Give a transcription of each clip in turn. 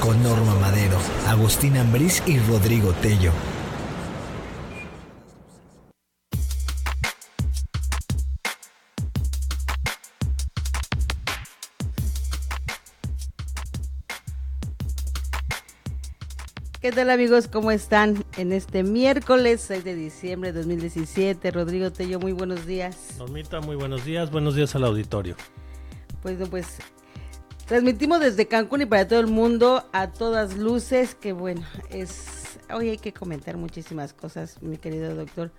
con Norma Madero, Agustín Ambriz y Rodrigo Tello. ¿Qué tal, amigos? ¿Cómo están? En este miércoles 6 de diciembre de 2017, Rodrigo Tello, muy buenos días. Normita, muy buenos días al auditorio. Pues transmitimos desde Cancún y para todo el mundo a todas luces, que bueno, hoy hay que comentar muchísimas cosas, mi querido doctor,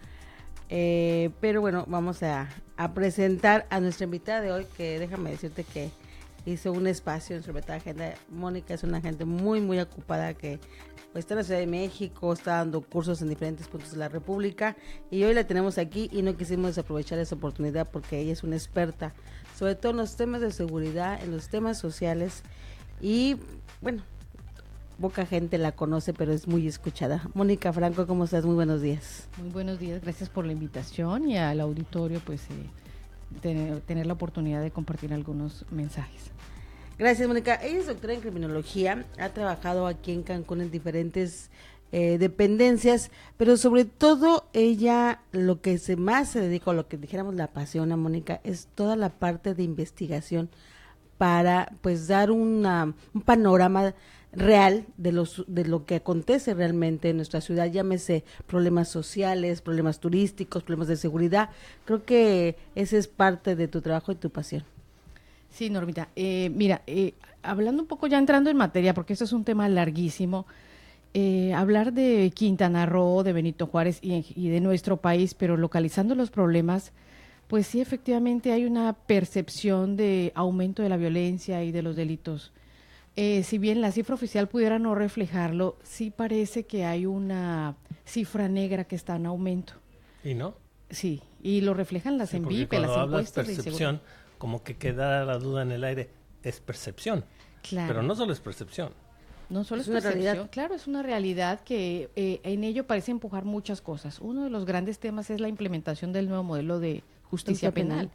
pero bueno, vamos a presentar a nuestra invitada de hoy, que déjame decirte que hizo un espacio en su agenda. Mónica es una gente muy, muy ocupada que pues, está en la Ciudad de México, está dando cursos en diferentes puntos de la República y hoy la tenemos aquí y no quisimos desaprovechar esa oportunidad porque ella es una experta, sobre todo en los temas de seguridad, en los temas sociales y bueno, poca gente la conoce, pero es muy escuchada. Mónica Franco, ¿cómo estás? Muy buenos días. Muy buenos días, gracias por la invitación y al auditorio pues tener la oportunidad de compartir algunos mensajes. Gracias, Mónica. Ella es doctora en criminología, ha trabajado aquí en Cancún en diferentes dependencias, pero sobre todo ella lo que más se dedica, o lo que dijéramos la apasiona, Mónica, es toda la parte de investigación para pues dar un panorama real de lo que acontece realmente en nuestra ciudad, llámese problemas sociales, problemas turísticos, problemas de seguridad. Creo que ese es parte de tu trabajo y tu pasión. Sí, Normita, mira, hablando un poco ya entrando en materia, porque esto es un tema larguísimo, hablar de Quintana Roo, de Benito Juárez y de nuestro país, pero localizando los problemas, pues sí, efectivamente hay una percepción de aumento de la violencia y de los delitos. Si bien la cifra oficial pudiera no reflejarlo, sí parece que hay una cifra negra que está en aumento. ¿Y no? Sí, y lo reflejan las ENVIPE, las encuestas de percepción, como que queda la duda en el aire, es percepción. Claro. Pero no solo es percepción. No solo es percepción, realidad. Claro, es una realidad que en ello parece empujar muchas cosas. Uno de los grandes temas es la implementación del nuevo modelo de justicia penal,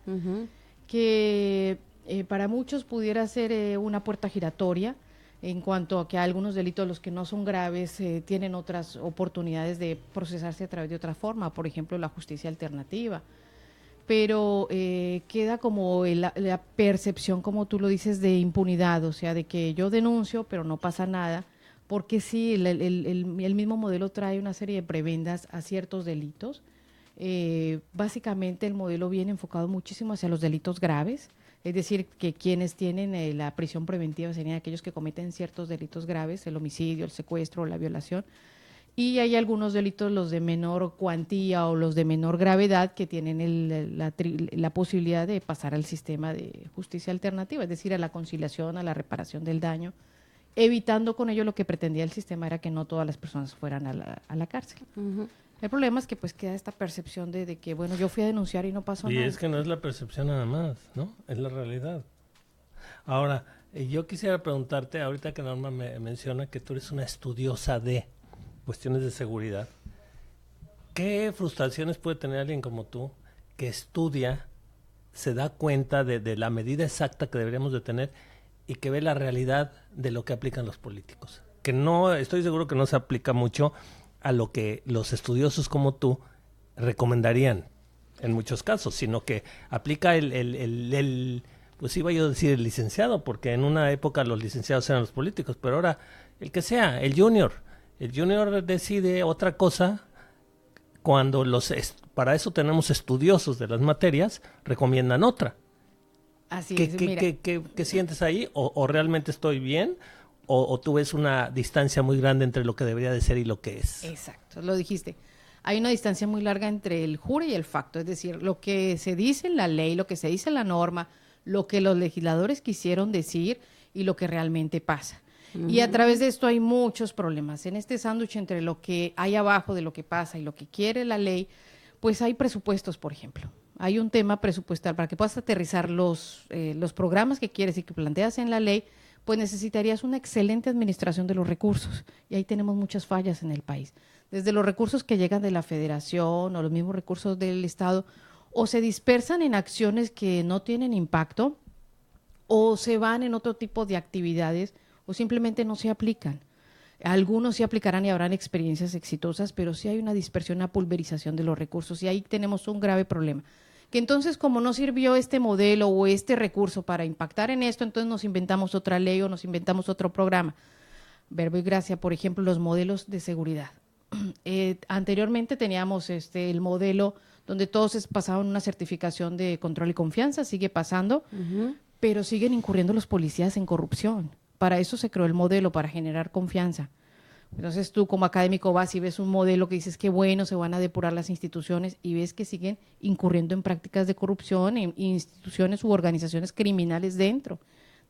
que para muchos pudiera ser una puerta giratoria en cuanto a que algunos delitos, los que no son graves, tienen otras oportunidades de procesarse a través de otra forma, por ejemplo, la justicia alternativa. Pero queda como la percepción, como tú lo dices, de impunidad, o sea, de que yo denuncio, pero no pasa nada, porque sí, el mismo modelo trae una serie de prebendas a ciertos delitos. Básicamente el modelo viene enfocado muchísimo hacia los delitos graves, es decir, que quienes tienen la prisión preventiva serían aquellos que cometen ciertos delitos graves, el homicidio, el secuestro, la violación. Y hay algunos delitos, los de menor cuantía o los de menor gravedad, que tienen la posibilidad de pasar al sistema de justicia alternativa, es decir, a la conciliación, a la reparación del daño, evitando con ello lo que pretendía el sistema era que no todas las personas fueran a la cárcel. Uh-huh. El problema es que pues queda esta percepción de que, bueno, yo fui a denunciar y no pasó nada. Y es que no es la percepción nada más, ¿no? Es la realidad. Ahora, yo quisiera preguntarte, ahorita que Norma me menciona que tú eres una estudiosa de cuestiones de seguridad, ¿qué frustraciones puede tener alguien como tú que estudia, se da cuenta de la medida exacta que deberíamos de tener y que ve la realidad de lo que aplican los políticos? Que no, estoy seguro que no se aplica mucho a lo que los estudiosos como tú recomendarían en muchos casos, sino que aplica pues iba yo a decir el licenciado, porque en una época los licenciados eran los políticos, pero ahora el que sea, el junior decide otra cosa cuando para eso tenemos estudiosos de las materias, recomiendan otra. Así ¿Qué sientes ahí? ¿O realmente estoy bien? ¿O tú ves una distancia muy grande entre lo que debería de ser y lo que es? Exacto, lo dijiste. Hay una distancia muy larga entre el jure y el facto, es decir, lo que se dice en la ley, lo que se dice en la norma, lo que los legisladores quisieron decir y lo que realmente pasa. Uh-huh. Y a través de esto hay muchos problemas. En este sándwich entre lo que hay abajo de lo que pasa y lo que quiere la ley, pues hay presupuestos, por ejemplo. Hay un tema presupuestal para que puedas aterrizar los programas que quieres y que planteas en la ley, pues necesitarías una excelente administración de los recursos. Y ahí tenemos muchas fallas en el país. Desde los recursos que llegan de la federación o los mismos recursos del Estado, o se dispersan en acciones que no tienen impacto, o se van en otro tipo de actividades o simplemente no se aplican. Algunos sí aplicarán y habrán experiencias exitosas, pero sí hay una dispersión, una pulverización de los recursos y ahí tenemos un grave problema. Que entonces, como no sirvió este modelo o este recurso para impactar en esto, entonces nos inventamos otra ley o nos inventamos otro programa. Verbo y Gracia, por ejemplo, los modelos de seguridad. Anteriormente teníamos el modelo donde todos pasaban una certificación de control y confianza, sigue pasando, pero siguen incurriendo los policías en corrupción. Para eso se creó el modelo, para generar confianza. Entonces tú como académico vas y ves un modelo que dices que bueno, se van a depurar las instituciones y ves que siguen incurriendo en prácticas de corrupción en instituciones u organizaciones criminales dentro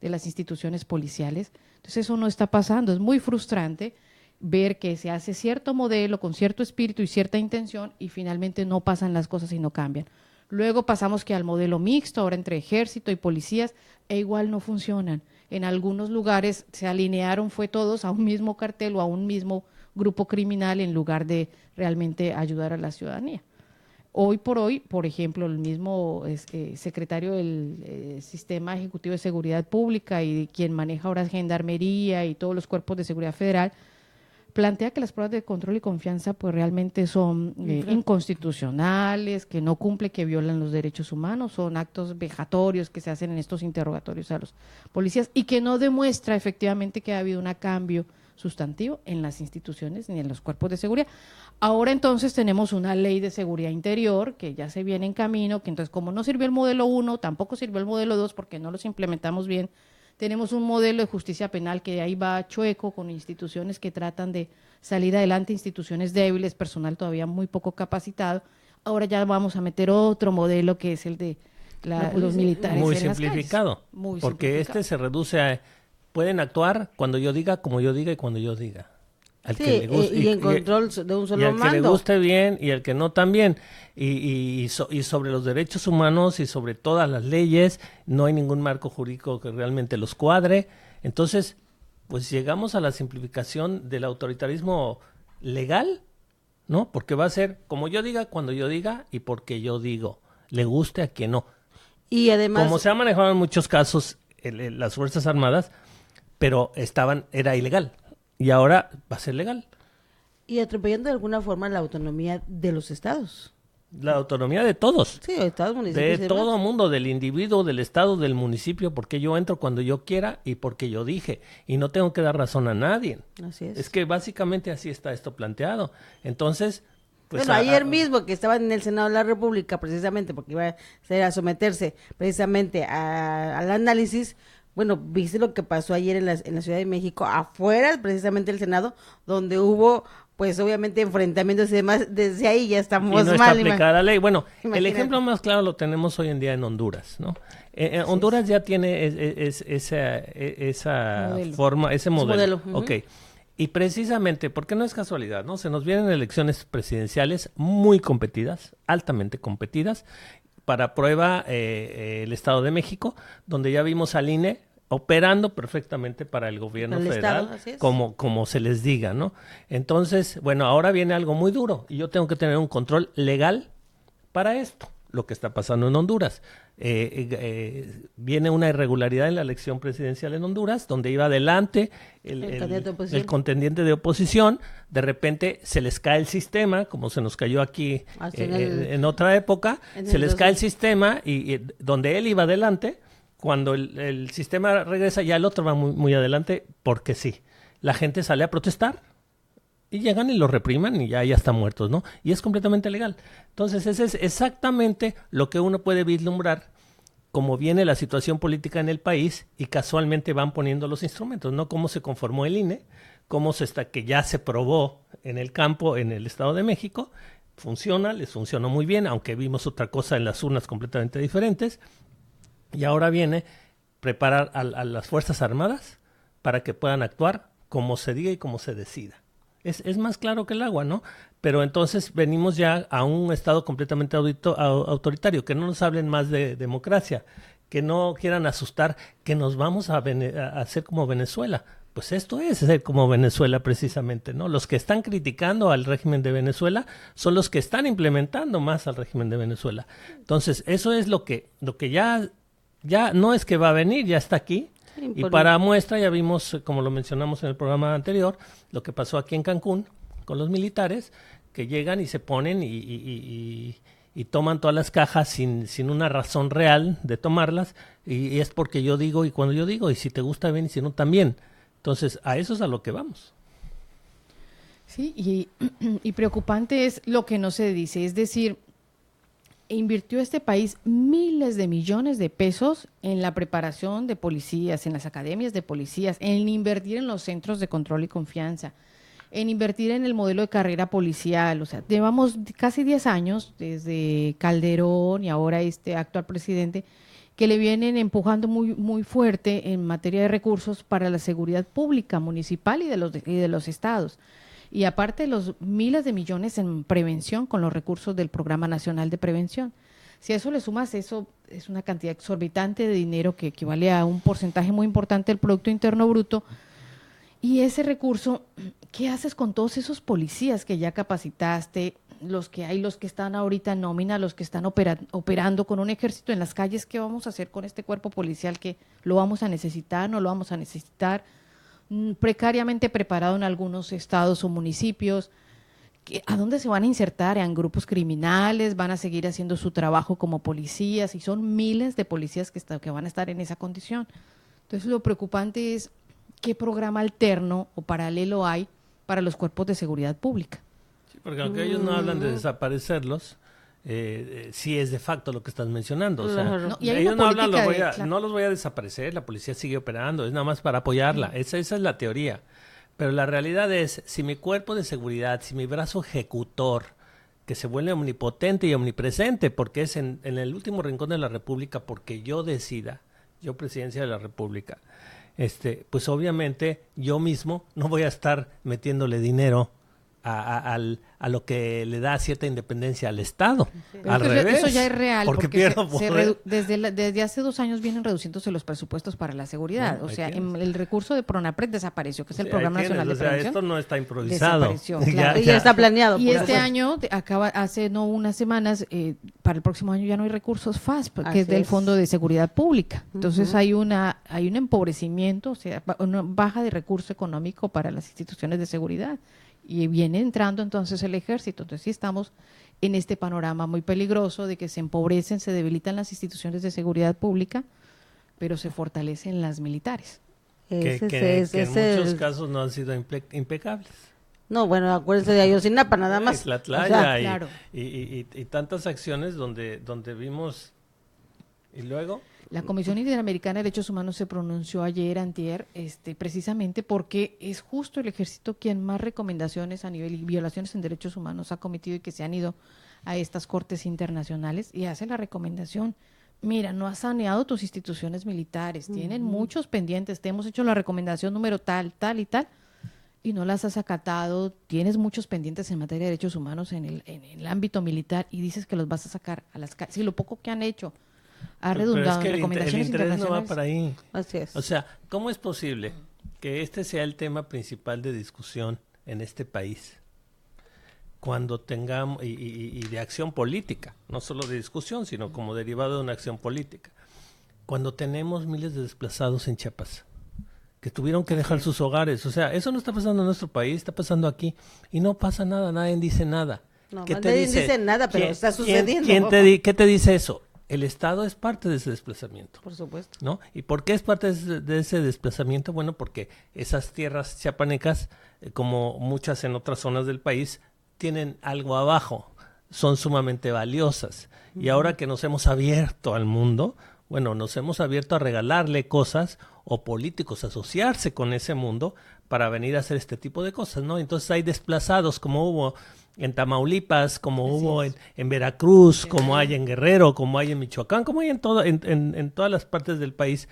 de las instituciones policiales. Entonces eso no está pasando, es muy frustrante ver que se hace cierto modelo con cierto espíritu y cierta intención y finalmente no pasan las cosas y no cambian. Luego pasamos que al modelo mixto, ahora entre ejército y policías, e igual no funcionan. En algunos lugares se alinearon, fue todos a un mismo cartel o a un mismo grupo criminal en lugar de realmente ayudar a la ciudadanía. Hoy por hoy, por ejemplo, el mismo secretario del Sistema Ejecutivo de Seguridad Pública y quien maneja ahora Gendarmería y todos los cuerpos de seguridad federal, plantea que las pruebas de control y confianza pues realmente son inconstitucionales, que no cumple, que violan los derechos humanos, son actos vejatorios que se hacen en estos interrogatorios a los policías y que no demuestra efectivamente que ha habido un cambio sustantivo en las instituciones ni en los cuerpos de seguridad. Ahora entonces tenemos una ley de seguridad interior que ya se viene en camino, que entonces como no sirvió el modelo 1, tampoco sirvió el modelo 2 porque no los implementamos bien. Tenemos un modelo de justicia penal que ahí va chueco con instituciones que tratan de salir adelante, instituciones débiles, personal todavía muy poco capacitado. Ahora ya vamos a meter otro modelo que es el de los militares. Muy simplificado, porque se reduce a, pueden actuar cuando yo diga, como yo diga y cuando yo diga. Al que le guste, y en control de un solo mando. Y al que le guste bien y al que no también. Y sobre los derechos humanos y sobre todas las leyes, no hay ningún marco jurídico que realmente los cuadre. Entonces, pues llegamos a la simplificación del autoritarismo legal, ¿no? Porque va a ser como yo diga, cuando yo diga y porque yo digo, le guste a quien no. Y además, como se ha manejado en muchos casos las Fuerzas Armadas, pero era ilegal. Y ahora va a ser legal. Y atropellando de alguna forma la autonomía de los estados. La autonomía de todos. Sí, estados, municipios. De todo mundo, del individuo, del estado, del municipio, porque yo entro cuando yo quiera y porque yo dije. Y no tengo que dar razón a nadie. Así es. Es que básicamente así está esto planteado. Entonces, pues... Bueno, ayer mismo que estaban en el Senado de la República, precisamente, porque iba a someterse precisamente al análisis. Bueno, viste lo que pasó ayer en la Ciudad de México, afuera precisamente del Senado, donde hubo, pues obviamente enfrentamientos y demás. Desde ahí ya estamos mal. Y no está aplicada la ley. Bueno, imagínate. El ejemplo más claro lo tenemos hoy en día en Honduras, ¿no? Honduras ya tiene esa modelo. forma, ese modelo. Uh-huh. Ok. Y precisamente, porque no es casualidad, ¿no? Se nos vienen elecciones presidenciales muy competidas, altamente competidas. Para prueba el Estado de México, donde ya vimos al INE operando perfectamente para el gobierno federal, como se les diga, ¿no? Entonces, bueno, ahora viene algo muy duro y yo tengo que tener un control legal para esto, lo que está pasando en Honduras. Viene una irregularidad en la elección presidencial en Honduras, donde iba adelante el contendiente de oposición, de repente se les cae el sistema, como se nos cayó aquí en otra época, se les cae el sistema y donde él iba adelante, cuando el sistema regresa ya el otro va muy, muy adelante, porque sí, la gente sale a protestar y llegan y lo repriman y ya están muertos, ¿no? Y es completamente legal. Entonces, ese es exactamente lo que uno puede vislumbrar cómo viene la situación política en el país y casualmente van poniendo los instrumentos, ¿no? Cómo se conformó el INE, que ya se probó en el campo en el Estado de México, les funcionó muy bien, aunque vimos otra cosa en las urnas completamente diferentes, y ahora viene preparar a las Fuerzas Armadas para que puedan actuar como se diga y como se decida. Es más claro que el agua, ¿no? Pero entonces venimos ya a un estado completamente autoritario, que no nos hablen más de democracia, que no quieran asustar que nos vamos a hacer como Venezuela. Pues esto es ser como Venezuela precisamente, ¿no? Los que están criticando al régimen de Venezuela son los que están implementando más al régimen de Venezuela. Entonces, eso es lo que ya no es que va a venir, ya está aquí. Y para muestra ya vimos, como lo mencionamos en el programa anterior, lo que pasó aquí en Cancún con los militares, que llegan y se ponen y toman todas las cajas sin una razón real de tomarlas, y es porque yo digo y cuando yo digo, y si te gusta bien y si no también. Entonces, a eso es a lo que vamos. Sí, y preocupante es lo que no se dice, es decir, invirtió este país miles de millones de pesos en la preparación de policías, en las academias de policías, en invertir en los centros de control y confianza, en invertir en el modelo de carrera policial. O sea, llevamos casi 10 años, desde Calderón y ahora este actual presidente, que le vienen empujando muy fuerte en materia de recursos para la seguridad pública municipal y de los estados. Y aparte los miles de millones en prevención con los recursos del Programa Nacional de Prevención. Si a eso le sumas, eso es una cantidad exorbitante de dinero que equivale a un porcentaje muy importante del Producto Interno Bruto. Y ese recurso, ¿qué haces con todos esos policías que ya capacitaste? Los que están ahorita en nómina, los que están operando con un ejército en las calles. ¿Qué vamos a hacer con este cuerpo policial que lo vamos a necesitar, no lo vamos a necesitar? Precariamente preparado en algunos estados o municipios. ¿A dónde se van a insertar? ¿En grupos criminales? ¿Van a seguir haciendo su trabajo como policías? Y son miles de policías que van a estar en esa condición. Entonces, lo preocupante es qué programa alterno o paralelo hay para los cuerpos de seguridad pública. Sí, porque aunque ellos no hablan de desaparecerlos, sí es de facto lo que estás mencionando. O sea, no, y hay ellos no hablan, claro. no los voy a desaparecer, la policía sigue operando, es nada más para apoyarla. Esa es la teoría. Pero la realidad es, si mi cuerpo de seguridad, si mi brazo ejecutor, que se vuelve omnipotente y omnipresente, porque es en el último rincón de la República, porque yo decida, yo presidencia de la República, pues obviamente yo mismo no voy a estar metiéndole dinero a lo que le da cierta independencia al Estado. Pero al revés. Eso ya es real, porque pierdo desde hace 2 años vienen reduciéndose los presupuestos para la seguridad. No, o sea, el recurso de PRONAPRED desapareció, que es el Programa Nacional de Prevención. Esto no está improvisado. Desapareció, claro. Ya está planeado. Y este año, hace unas semanas, para el próximo año ya no hay recursos FASP, que es del Fondo de Seguridad Pública. Entonces hay un empobrecimiento, o sea, una baja de recurso económico para las instituciones de seguridad. Y viene entrando entonces el ejército. Entonces sí estamos en este panorama muy peligroso de que se empobrecen, se debilitan las instituciones de seguridad pública, pero se fortalecen las militares. Que en muchos casos no han sido impecables. No, bueno, acuérdense de Ayotzinapa nada más. Tlatlaya claro. y tantas acciones donde vimos. ¿Y luego? La Comisión Interamericana de Derechos Humanos se pronunció ayer, antier, precisamente porque es justo el ejército quien más recomendaciones a nivel y violaciones en derechos humanos ha cometido y que se han ido a estas cortes internacionales y hace la recomendación: mira, no has saneado tus instituciones militares, tienen muchos pendientes, te hemos hecho la recomendación número tal y no las has acatado, tienes muchos pendientes en materia de derechos humanos en el ámbito militar y dices que los vas a sacar a las calles. Sí, lo poco que han hecho ha redundado en recomendaciones internacionales. El interés no va para ahí. Así es. O sea, ¿cómo es posible que este sea el tema principal de discusión en este país cuando tengamos, y de acción política, no solo de discusión, sino como derivado de una acción política, cuando tenemos miles de desplazados en Chiapas que tuvieron que dejar sus hogares? O sea, eso no está pasando en nuestro país, está pasando aquí y no pasa nada, nadie dice nada. No, nadie dice nada, pero está sucediendo. ¿Qué te dice eso? El Estado es parte de ese desplazamiento. Por supuesto. ¿No? ¿Y por qué es parte de ese desplazamiento? Bueno, porque esas tierras chiapanecas, como muchas en otras zonas del país, tienen algo abajo, son sumamente valiosas. Y ahora que nos hemos abierto al mundo, bueno, nos hemos abierto a regalarle cosas o políticos a asociarse con ese mundo para venir a hacer este tipo de cosas, ¿no? Entonces hay desplazados como hubo en Tamaulipas, como hubo en Veracruz, como hay en Guerrero, como hay en Michoacán, como hay en todas las partes del país.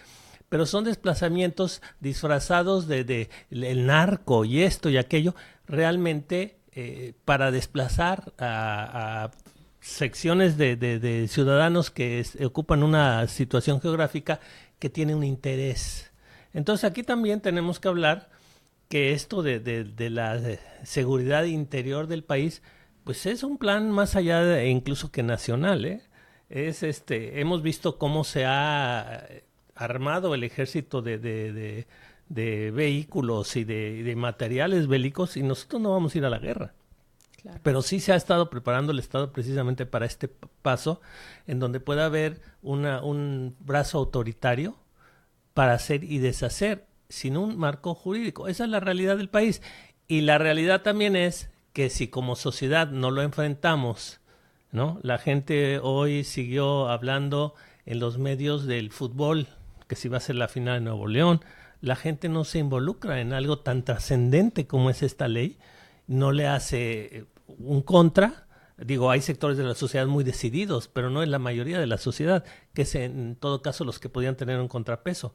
Pero son desplazamientos disfrazados de el narco y esto y aquello, realmente para desplazar a secciones de ciudadanos que ocupan una situación geográfica que tiene un interés. Entonces aquí también tenemos que hablar que esto de la seguridad interior del país, pues es un plan más allá incluso que nacional, hemos visto cómo se ha armado el ejército de vehículos y de materiales bélicos y nosotros no vamos a ir a la guerra. Claro. Pero sí se ha estado preparando el Estado precisamente para este paso, en donde pueda haber un brazo autoritario para hacer y deshacer sin un marco jurídico. Esa es la realidad del país. Y la realidad también es que si como sociedad no lo enfrentamos, ¿no? La gente hoy siguió hablando en los medios del fútbol, que si va a ser la final de Nuevo León. La gente no se involucra en algo tan trascendente como es esta ley, no le hace un contra. Digo, hay sectores de la sociedad muy decididos, pero no es la mayoría de la sociedad, que es en todo caso los que podían tener un contrapeso.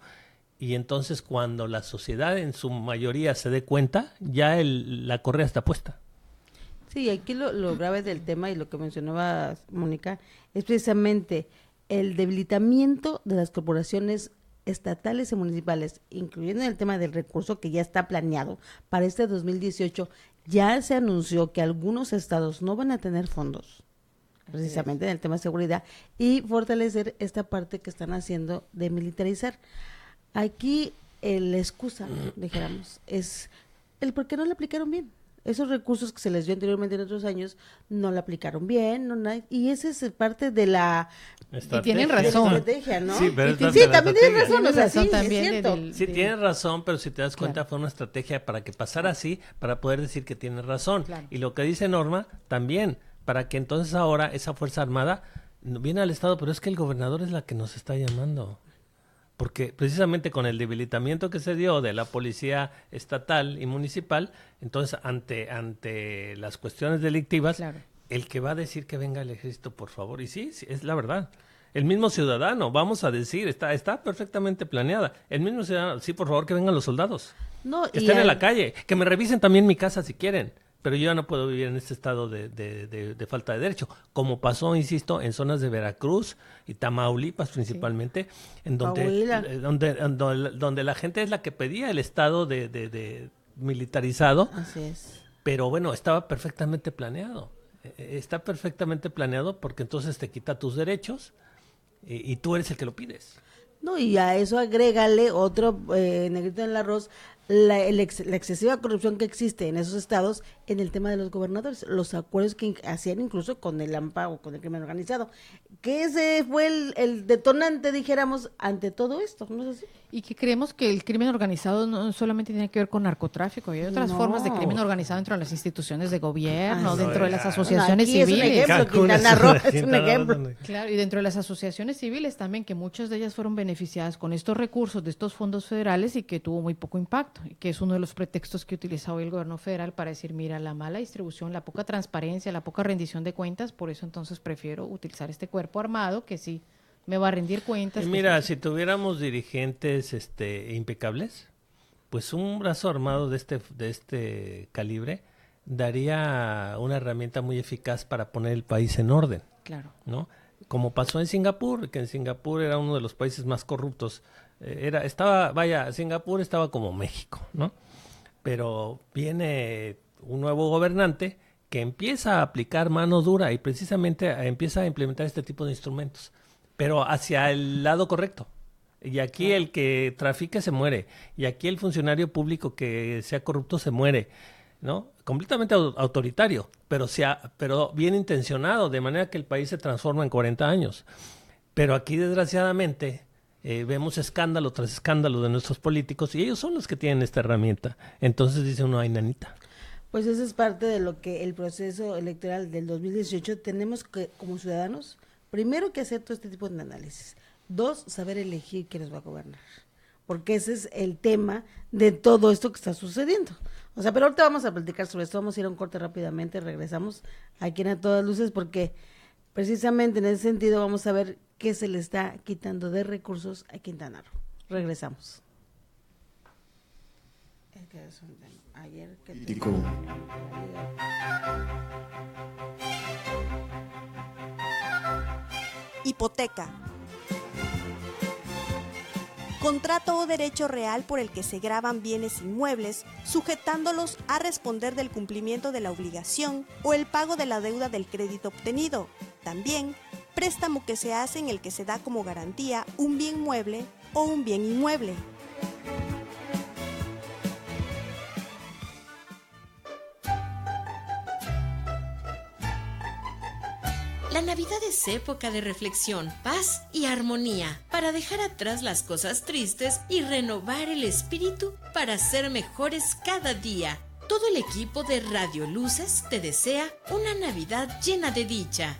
Y entonces cuando la sociedad en su mayoría se dé cuenta, ya la correa está puesta. Sí, aquí lo grave del tema y lo que mencionaba Mónica es precisamente el debilitamiento de las corporaciones estatales y municipales, incluyendo el tema del recurso que ya está planeado para este 2018. Ya se anunció que algunos estados no van a tener fondos, precisamente en el tema de seguridad, y fortalecer esta parte que están haciendo de militarizar. Aquí la excusa, dijéramos, es el por qué no le aplicaron bien. Esos recursos que se les dio anteriormente en otros años no la aplicaron bien, y esa es parte de la y tienen razón. Estrategia, ¿no? Sí, pero sí, también tienen razón, o sea, sí, también es cierto. Sí, tienes razón, pero si te das cuenta fue una estrategia para que pasara así, para poder decir que tienes razón. Claro. Y lo que dice Norma, también, para que entonces ahora esa Fuerza Armada viene al Estado, pero es que el gobernador es la que nos está llamando. Porque precisamente con el debilitamiento que se dio de la policía estatal y municipal, entonces ante las cuestiones delictivas, claro, el que va a decir que venga el ejército, por favor, y sí, es la verdad. El mismo ciudadano, vamos a decir, está perfectamente planeada. El mismo ciudadano, sí, por favor, que vengan los soldados. No, que estén en la calle, que me revisen también mi casa si quieren. Pero yo ya no puedo vivir en este estado de falta de derecho, como pasó, insisto, en zonas de Veracruz y Tamaulipas principalmente, sí, en donde la gente es la que pedía el estado de militarizado. Así es. Pero bueno, estaba perfectamente planeado. Está perfectamente planeado porque entonces te quita tus derechos y tú eres el que lo pides. No, y a eso agrégale otro negrito en el arroz, la excesiva corrupción que existe en esos estados en el tema de los gobernadores, los acuerdos que hacían incluso con el AMPA o con el crimen organizado, que ese fue el detonante, dijéramos, ante todo esto, ¿no es así? Y que creemos que el crimen organizado no solamente tiene que ver con narcotráfico, hay otras formas de crimen organizado dentro de las instituciones de gobierno, dentro de las asociaciones civiles. Es un ejemplo. Claro, y dentro de las asociaciones civiles también, que muchas de ellas fueron beneficiadas con estos recursos de estos fondos federales y que tuvo muy poco impacto, y que es uno de los pretextos que utiliza hoy el gobierno federal para decir, mira, la mala distribución, la poca transparencia, la poca rendición de cuentas, por eso entonces prefiero utilizar este cuerpo armado que sí me va a rendir cuentas. Y mira, si tuviéramos dirigentes impecables, pues un brazo armado de este calibre daría una herramienta muy eficaz para poner el país en orden. Claro. ¿No? Como pasó en Singapur, que en Singapur era uno de los países más corruptos. Singapur estaba como México, ¿no? Pero viene un nuevo gobernante que empieza a aplicar mano dura y precisamente empieza a implementar este tipo de instrumentos, pero hacia el lado correcto. Y aquí el que trafique se muere, y aquí el funcionario público que sea corrupto se muere, ¿no? Completamente autoritario, pero bien intencionado, de manera que el país se transforma en 40 años. Pero aquí, desgraciadamente, vemos escándalo tras escándalo de nuestros políticos, y ellos son los que tienen esta herramienta. Entonces dice uno, ay, nanita. Pues eso es parte de lo que el proceso electoral del 2018 tenemos que, como ciudadanos, primero que hacer todo este tipo de análisis. 2, saber elegir quién nos va a gobernar. Porque ese es el tema de todo esto que está sucediendo. O sea, pero ahorita vamos a platicar sobre esto, vamos a ir a un corte rápidamente, regresamos aquí en A Todas Luces, porque precisamente en ese sentido vamos a ver qué se le está quitando de recursos a Quintana Roo. Regresamos. Ayer que Hipoteca. Contrato o derecho real por el que se gravan bienes inmuebles, sujetándolos a responder del cumplimiento de la obligación o el pago de la deuda del crédito obtenido. También, préstamo que se hace en el que se da como garantía un bien mueble o un bien inmueble. La Navidad es época de reflexión, paz y armonía, para dejar atrás las cosas tristes y renovar el espíritu para ser mejores cada día. Todo el equipo de Radio Luces te desea una Navidad llena de dicha.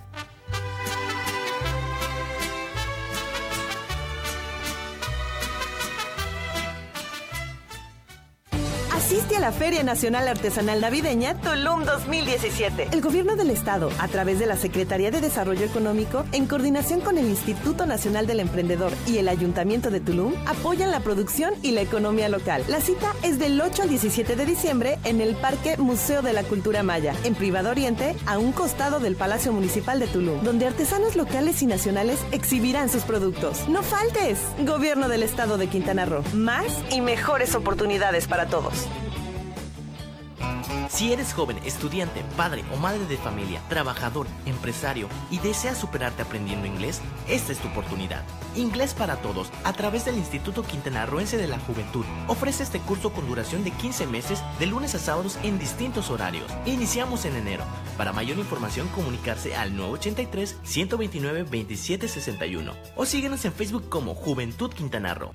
Asiste a la Feria Nacional Artesanal Navideña Tulum 2017. El Gobierno del Estado, a través de la Secretaría de Desarrollo Económico, en coordinación con el Instituto Nacional del Emprendedor y el Ayuntamiento de Tulum, apoyan la producción y la economía local. La cita es del 8 al 17 de diciembre en el Parque Museo de la Cultura Maya, en Privado Oriente, a un costado del Palacio Municipal de Tulum, donde artesanos locales y nacionales exhibirán sus productos. ¡No faltes! Gobierno del Estado de Quintana Roo. Más y mejores oportunidades para todos. Si eres joven, estudiante, padre o madre de familia, trabajador, empresario y deseas superarte aprendiendo inglés, esta es tu oportunidad. Inglés para Todos, a través del Instituto Quintanarroense de la Juventud, ofrece este curso con duración de 15 meses, de lunes a sábados en distintos horarios. Iniciamos en enero. Para mayor información, comunicarse al 983-129-2761 o síguenos en Facebook como Juventud Quintana Roo.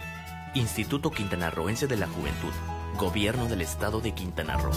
Instituto Quintanarroense de la Juventud, Gobierno del Estado de Quintana Roo.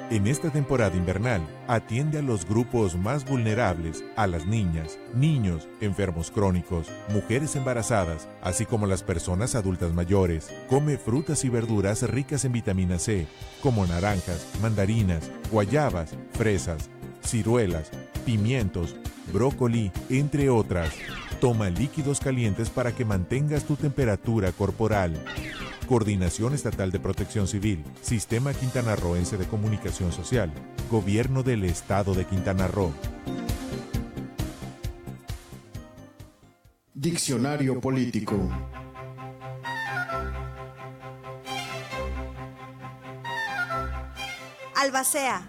En esta temporada invernal, atiende a los grupos más vulnerables, a las niñas, niños, enfermos crónicos, mujeres embarazadas, así como las personas adultas mayores. Come frutas y verduras ricas en vitamina C, como naranjas, mandarinas, guayabas, fresas, ciruelas, pimientos, brócoli, entre otras. Toma líquidos calientes para que mantengas tu temperatura corporal. Coordinación Estatal de Protección Civil, Sistema Quintanarroense de Comunicación Social, Gobierno del Estado de Quintana Roo. Diccionario político. Albacea.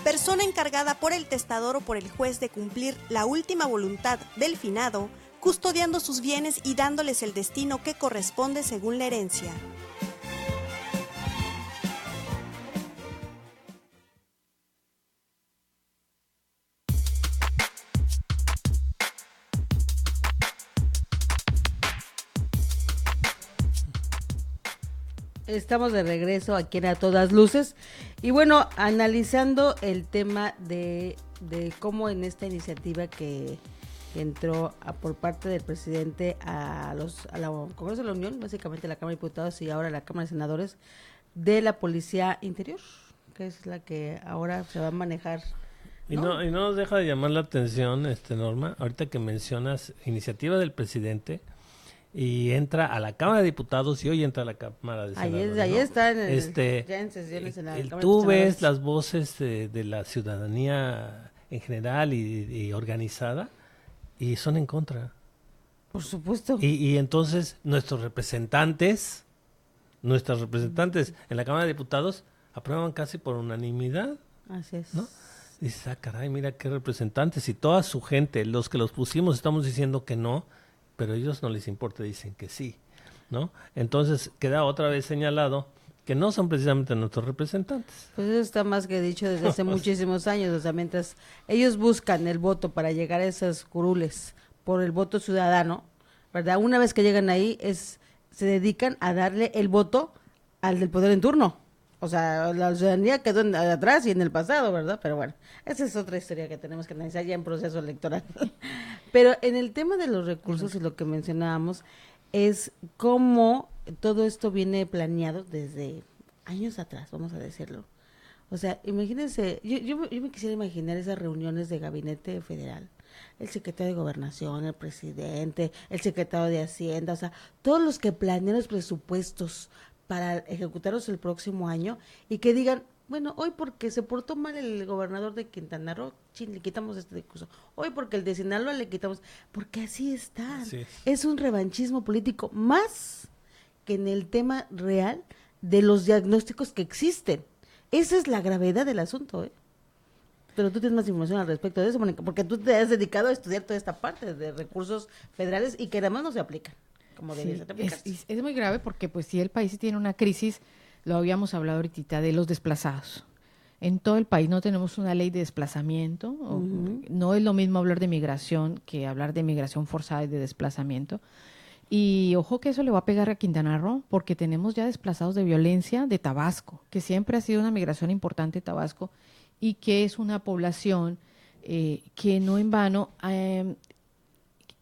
Persona encargada por el testador o por el juez de cumplir la última voluntad del finado, custodiando sus bienes y dándoles el destino que corresponde según la herencia. Estamos de regreso aquí en A Todas Luces y bueno, analizando el tema de cómo en esta iniciativa que entró por parte del presidente a la Congreso de la Unión, básicamente la Cámara de Diputados y ahora la Cámara de Senadores, de la Policía Interior, que es la que ahora se va a manejar. Y no nos deja de llamar la atención, Norma, ahorita que mencionas iniciativa del presidente y entra a la Cámara de Diputados y hoy entra a la Cámara de Senadores. Ahí está ya en sesiones en la Cámara de tú ves Senadores. las voces de la ciudadanía en general y organizada y son en contra. Por supuesto. Y entonces nuestros representantes en la Cámara de Diputados aprueban casi por unanimidad. Así es. ¿No? Dices, caray, mira qué representantes y toda su gente, los que los pusimos estamos diciendo que no, pero a ellos no les importa, dicen que sí, ¿no? Entonces queda otra vez señalado que no son precisamente nuestros representantes. Pues eso está más que dicho desde hace muchísimos años, o sea, mientras ellos buscan el voto para llegar a esas curules por el voto ciudadano, ¿verdad? Una vez que llegan ahí, se dedican a darle el voto al del poder en turno. O sea, la ciudadanía quedó atrás y en el pasado, ¿verdad? Pero bueno, esa es otra historia que tenemos que analizar ya en proceso electoral. Pero en el tema de los recursos y lo que mencionábamos es cómo todo esto viene planeado desde años atrás, vamos a decirlo. O sea, imagínense, yo me quisiera imaginar esas reuniones de gabinete federal, el secretario de Gobernación, el presidente, el secretario de Hacienda, o sea, todos los que planean los presupuestos para ejecutarlos el próximo año y que digan, bueno, hoy porque se portó mal el gobernador de Quintana Roo, le quitamos este recurso. Hoy porque el de Sinaloa le quitamos, porque así están. Sí. Es un revanchismo político más que en el tema real de los diagnósticos que existen. Esa es la gravedad del asunto, ¿eh? Pero tú tienes más información al respecto de eso, Mónica, porque tú te has dedicado a estudiar toda esta parte de recursos federales y que además no se aplican, como debería ser aplicado. Es muy grave porque pues si el país tiene una crisis, lo habíamos hablado ahorita, de los desplazados. En todo el país no tenemos una ley de desplazamiento, no es lo mismo hablar de migración que hablar de migración forzada y de desplazamiento. Y ojo que eso le va a pegar a Quintana Roo, porque tenemos ya desplazados de violencia de Tabasco, que siempre ha sido una migración importante de Tabasco, y que es una población que no en vano,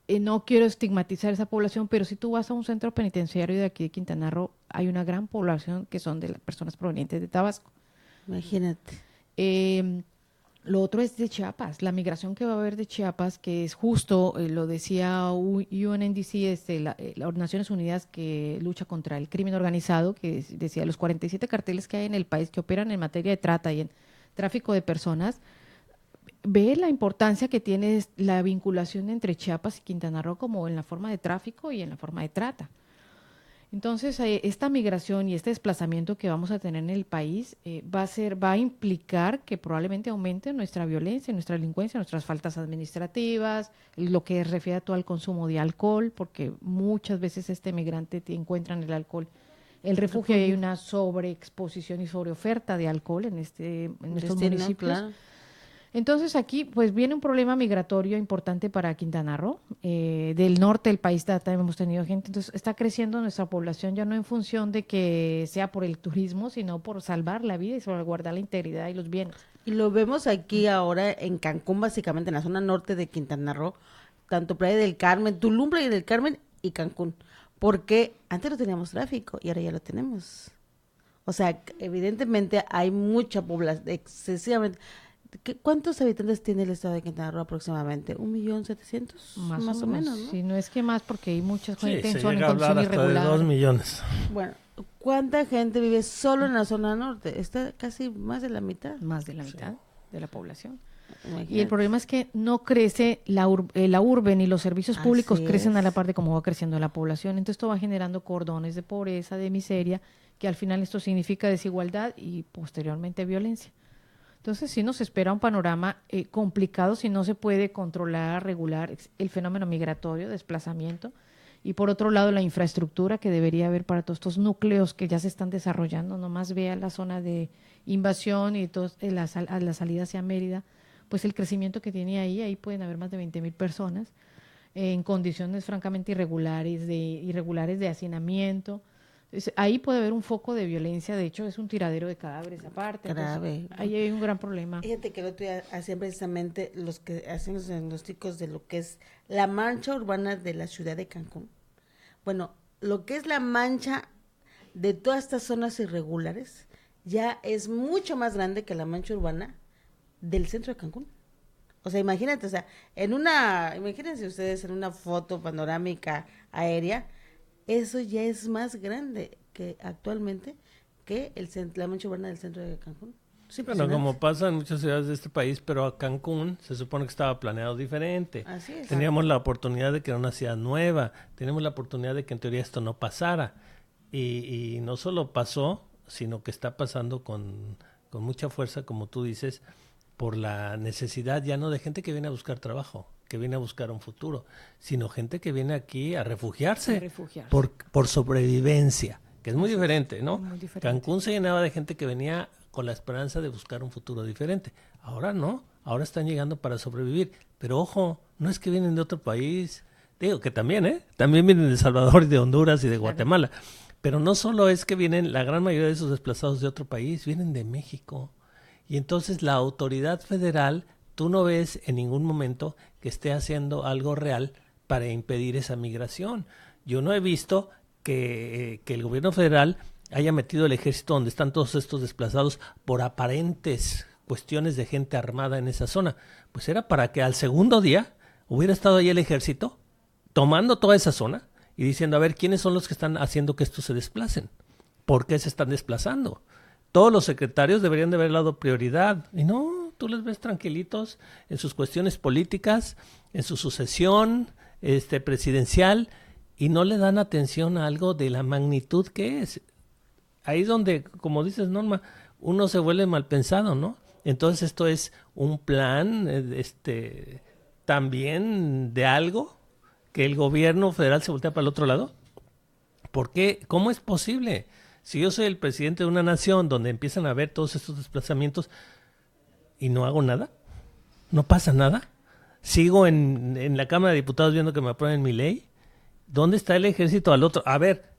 no quiero estigmatizar esa población, pero si tú vas a un centro penitenciario de aquí de Quintana Roo, hay una gran población que son de las personas provenientes de Tabasco. Imagínate. Lo otro es de Chiapas, la migración que va a haber de Chiapas, que es justo, lo decía UNNDC, las Naciones Unidas que lucha contra el crimen organizado, que decía los 47 carteles que hay en el país que operan en materia de trata y en tráfico de personas, ve la importancia que tiene la vinculación entre Chiapas y Quintana Roo como en la forma de tráfico y en la forma de trata. Entonces, esta migración y este desplazamiento que vamos a tener en el país va a implicar que probablemente aumente nuestra violencia, nuestra delincuencia, nuestras faltas administrativas, lo que refiere a todo al consumo de alcohol, porque muchas veces este migrante encuentra en el alcohol el refugio y hay una sobreexposición y sobreoferta de alcohol en estos municipios. Claro. Entonces aquí pues viene un problema migratorio importante para Quintana Roo. Del norte del país también hemos tenido gente, entonces está creciendo nuestra población ya no en función de que sea por el turismo, sino por salvar la vida y salvaguardar la integridad y los bienes. Y lo vemos aquí ahora en Cancún, básicamente en la zona norte de Quintana Roo, tanto Playa del Carmen, Tulum, Playa del Carmen y Cancún. Porque antes no teníamos tráfico y ahora ya lo tenemos. O sea, evidentemente hay mucha población, excesivamente. ¿Cuántos habitantes tiene el estado de Quintana Roo aproximadamente? 1.700.000, más o menos, ¿no? Sí, no es que más porque hay mucha gente en condición irregular. De 2 millones. Bueno, ¿cuánta gente vive solo en la zona norte? Está casi más de la mitad. Más de la mitad de la población. Imagínate. Y el problema es que no crece la urbe ni los servicios públicos crecen a la par de cómo va creciendo la población. Entonces esto va generando cordones de pobreza, de miseria, que al final esto significa desigualdad y posteriormente violencia. Entonces sí nos espera un panorama complicado si no se puede controlar, regular el fenómeno migratorio, desplazamiento, y por otro lado la infraestructura que debería haber para todos estos núcleos que ya se están desarrollando. Nomás vea la zona de invasión y la salida hacia Mérida, pues el crecimiento que tiene ahí pueden haber más de 20,000 personas en condiciones francamente irregulares de hacinamiento. Entonces, ahí puede haber un foco de violencia, de hecho es un tiradero de cadáveres aparte. Grave. Entonces, ahí hay un gran problema. Fíjate que el otro día hacían precisamente los que hacen los diagnósticos de lo que es la mancha urbana de la ciudad de Cancún. Bueno, lo que es la mancha de todas estas zonas irregulares ya es mucho más grande que la mancha urbana del centro de Cancún. O sea, imagínate, o sea, imagínense ustedes en una foto panorámica aérea, eso ya es más grande que actualmente que la mancha urbana del centro de Cancún. Sí, bueno, como pasa en muchas ciudades de este país, pero a Cancún se supone que estaba planeado diferente. Así es. Teníamos la oportunidad de que era una ciudad nueva, teníamos la oportunidad de que en teoría esto no pasara. Y no solo pasó, sino que está pasando con mucha fuerza, como tú dices, por la necesidad ya no de gente que viene a buscar trabajo, que viene a buscar un futuro, sino gente que viene aquí a refugiarse. Por sobrevivencia, que es muy diferente, ¿no? Muy diferente. Cancún se llenaba de gente que venía con la esperanza de buscar un futuro diferente. Ahora no, ahora están llegando para sobrevivir. Pero ojo, no es que vienen de otro país, digo que también, también vienen de El Salvador y de Honduras y de Guatemala. Pero no solo es que vienen, la gran mayoría de esos desplazados de otro país, vienen de México. Y entonces la autoridad federal, tú no ves en ningún momento que esté haciendo algo real para impedir esa migración. Yo no he visto que el gobierno federal haya metido el ejército donde están todos estos desplazados por aparentes cuestiones de gente armada en esa zona. Pues era para que al segundo día hubiera estado ahí el ejército tomando toda esa zona y diciendo, a ver, ¿quiénes son los que están haciendo que estos se desplacen? ¿Por qué se están desplazando? Todos los secretarios deberían de haber dado prioridad. Y no, tú les ves tranquilitos en sus cuestiones políticas, en su sucesión presidencial, y no le dan atención a algo de la magnitud que es. Ahí es donde, como dices, Norma, uno se vuelve mal pensado, ¿no? Entonces esto es un plan también de algo que el gobierno federal se voltea para el otro lado. ¿Por qué? ¿Cómo es posible? Si yo soy el presidente de una nación donde empiezan a haber todos estos desplazamientos y no hago nada, no pasa nada, sigo en la Cámara de Diputados viendo que me aprueben mi ley, ¿dónde está el ejército al otro? A ver,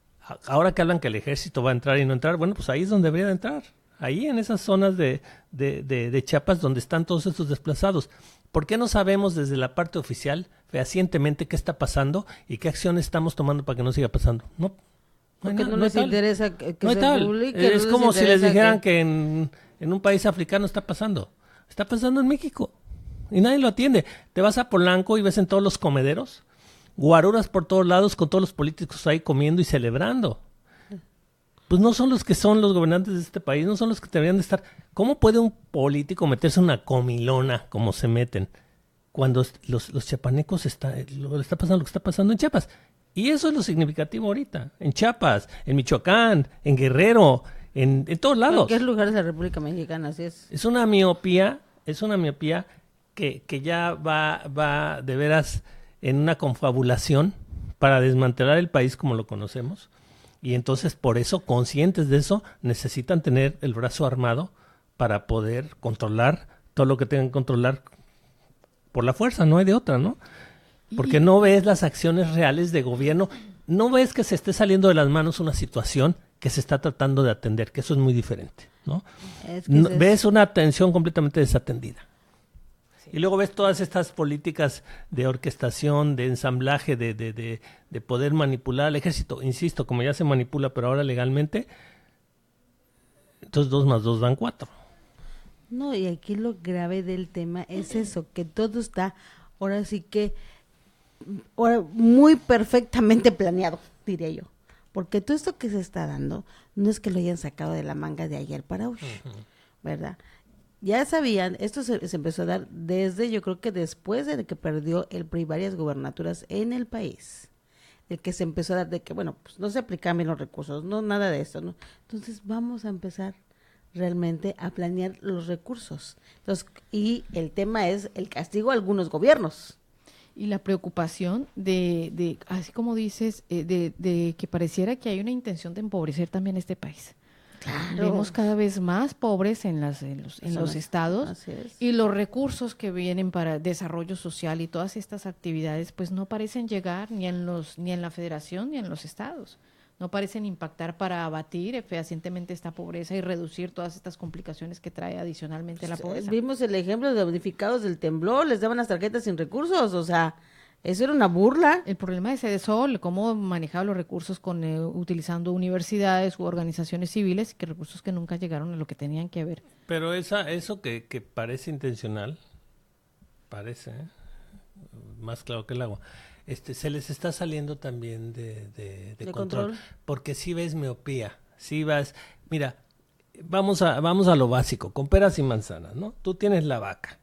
ahora que hablan que el ejército va a entrar y no entrar, bueno, pues ahí es donde debería de entrar, ahí en esas zonas de Chiapas donde están todos estos desplazados. ¿Por qué no sabemos desde la parte oficial fehacientemente qué está pasando y qué acciones estamos tomando para que no siga pasando? No. Porque no les interesa que no se publique. Es como si les dijeran que en un país africano está pasando. Está pasando en México y nadie lo atiende. Te vas a Polanco y ves en todos los comederos guaruras por todos lados con todos los políticos ahí comiendo y celebrando. Pues no son los que son los gobernantes de este país, no son los que deberían de estar. ¿Cómo puede un político meterse en una comilona como se meten cuando los chiapanecos está pasando lo que está pasando en Chiapas? Y eso es lo significativo ahorita, en Chiapas, en Michoacán, en Guerrero, en todos lados. En cualquier lugar de la República Mexicana, así es. Es una miopía que ya va de veras en una confabulación para desmantelar el país como lo conocemos. Y entonces, por eso, conscientes de eso, necesitan tener el brazo armado para poder controlar todo lo que tengan que controlar por la fuerza, no hay de otra, ¿no? Porque no ves las acciones reales de gobierno, no ves que se esté saliendo de las manos una situación que se está tratando de atender, que eso es muy diferente, ¿no? Ves una atención completamente desatendida. Sí. Y luego ves todas estas políticas de orquestación, de ensamblaje, de poder manipular al ejército. Insisto, como ya se manipula, pero ahora legalmente, entonces 2 más 2 dan 4. No, y aquí lo grave del tema es eso, que todo está, ahora sí que, muy perfectamente planeado, diría yo. Porque todo esto que se está dando, no es que lo hayan sacado de la manga de ayer para hoy, ¿verdad? Ya sabían, esto se empezó a dar desde, yo creo que después de que perdió el PRI varias gubernaturas en el país. El que se empezó a dar de que, bueno, pues no se aplicaban bien los recursos, no nada de esto, ¿no? Entonces vamos a empezar realmente a planear los recursos. Entonces, y el tema es el castigo a algunos gobiernos. Y la preocupación de así como dices, de que pareciera que hay una intención de empobrecer también este país. Claro. Vemos cada vez más pobres en los estados, y los recursos que vienen para desarrollo social y todas estas actividades pues no parecen llegar ni en la federación ni en los estados. No parecen impactar para abatir fehacientemente esta pobreza y reducir todas estas complicaciones que trae adicionalmente la pobreza. Vimos el ejemplo de damnificados del temblor, les daban las tarjetas sin recursos, o sea, eso era una burla. El problema de Sedesol, cómo manejaba los recursos utilizando universidades u organizaciones civiles, que recursos que nunca llegaron a lo que tenían que haber. Pero eso que parece intencional, más claro que el agua, se les está saliendo también de control, porque si ves miopía, si vas, mira, vamos a lo básico, con peras y manzanas, ¿no? Tú tienes la vaca,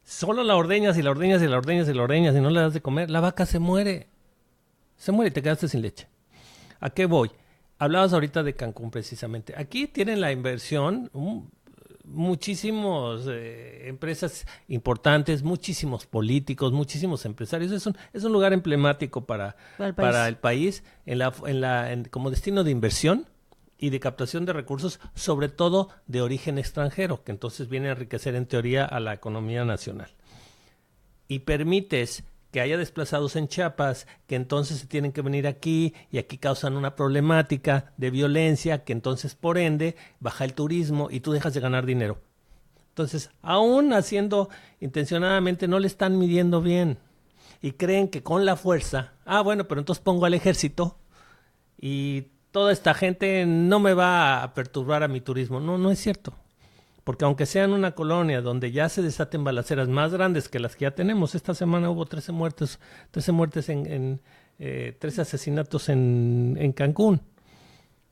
solo la ordeñas y la ordeñas y la ordeñas y la ordeñas y no le das de comer, la vaca se muere y te quedaste sin leche. ¿A qué voy? Hablabas ahorita de Cancún precisamente, aquí tienen la inversión, muchísimas empresas importantes, muchísimos políticos, muchísimos empresarios. Es un lugar emblemático para el país como destino de inversión y de captación de recursos, sobre todo de origen extranjero, que entonces viene a enriquecer en teoría a la economía nacional. Y permites que haya desplazados en Chiapas, que entonces se tienen que venir aquí y aquí causan una problemática de violencia, que entonces por ende baja el turismo y tú dejas de ganar dinero. Entonces, aún haciendo intencionadamente, no le están midiendo bien y creen que con la fuerza, bueno, pero entonces pongo al ejército y toda esta gente no me va a perturbar a mi turismo. No es cierto. Porque aunque sea en una colonia donde ya se desaten balaceras más grandes que las que ya tenemos, esta semana hubo 13 muertes, 13 asesinatos en Cancún.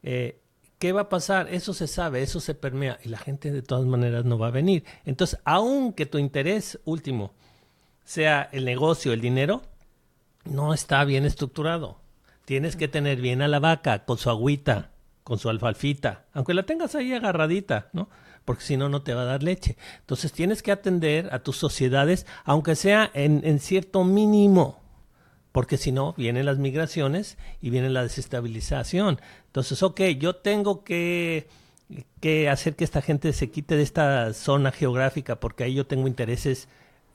¿Qué va a pasar? Eso se sabe, eso se permea y la gente de todas maneras no va a venir. Entonces, aunque tu interés último sea el negocio, el dinero, no está bien estructurado. Tienes que tener bien a la vaca con su agüita, con su alfalfita, aunque la tengas ahí agarradita, ¿no? Porque si no, no te va a dar leche. Entonces tienes que atender a tus sociedades, aunque sea en cierto mínimo, porque si no, vienen las migraciones y viene la desestabilización. Entonces, yo tengo que hacer que esta gente se quite de esta zona geográfica, porque ahí yo tengo intereses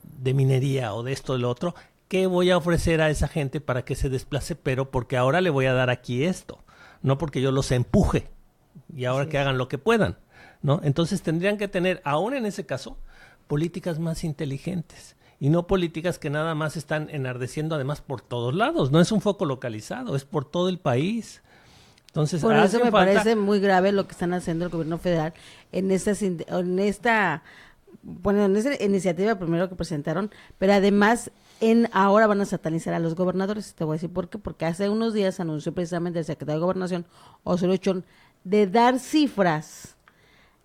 de minería o de esto o de lo otro. ¿Qué voy a ofrecer a esa gente para que se desplace? Pero porque ahora le voy a dar aquí esto, no porque yo los empuje y ahora que hagan lo que puedan, ¿no? Entonces tendrían que tener, aún en ese caso, políticas más inteligentes y no políticas que nada más están enardeciendo además por todos lados. No es un foco localizado, es por todo el país. Entonces, por eso me parece muy grave lo que están haciendo el gobierno federal en esta iniciativa primero que presentaron, pero además ahora van a satanizar a los gobernadores. Te voy a decir por qué, porque hace unos días anunció precisamente el secretario de Gobernación, Osorio Chong, de dar cifras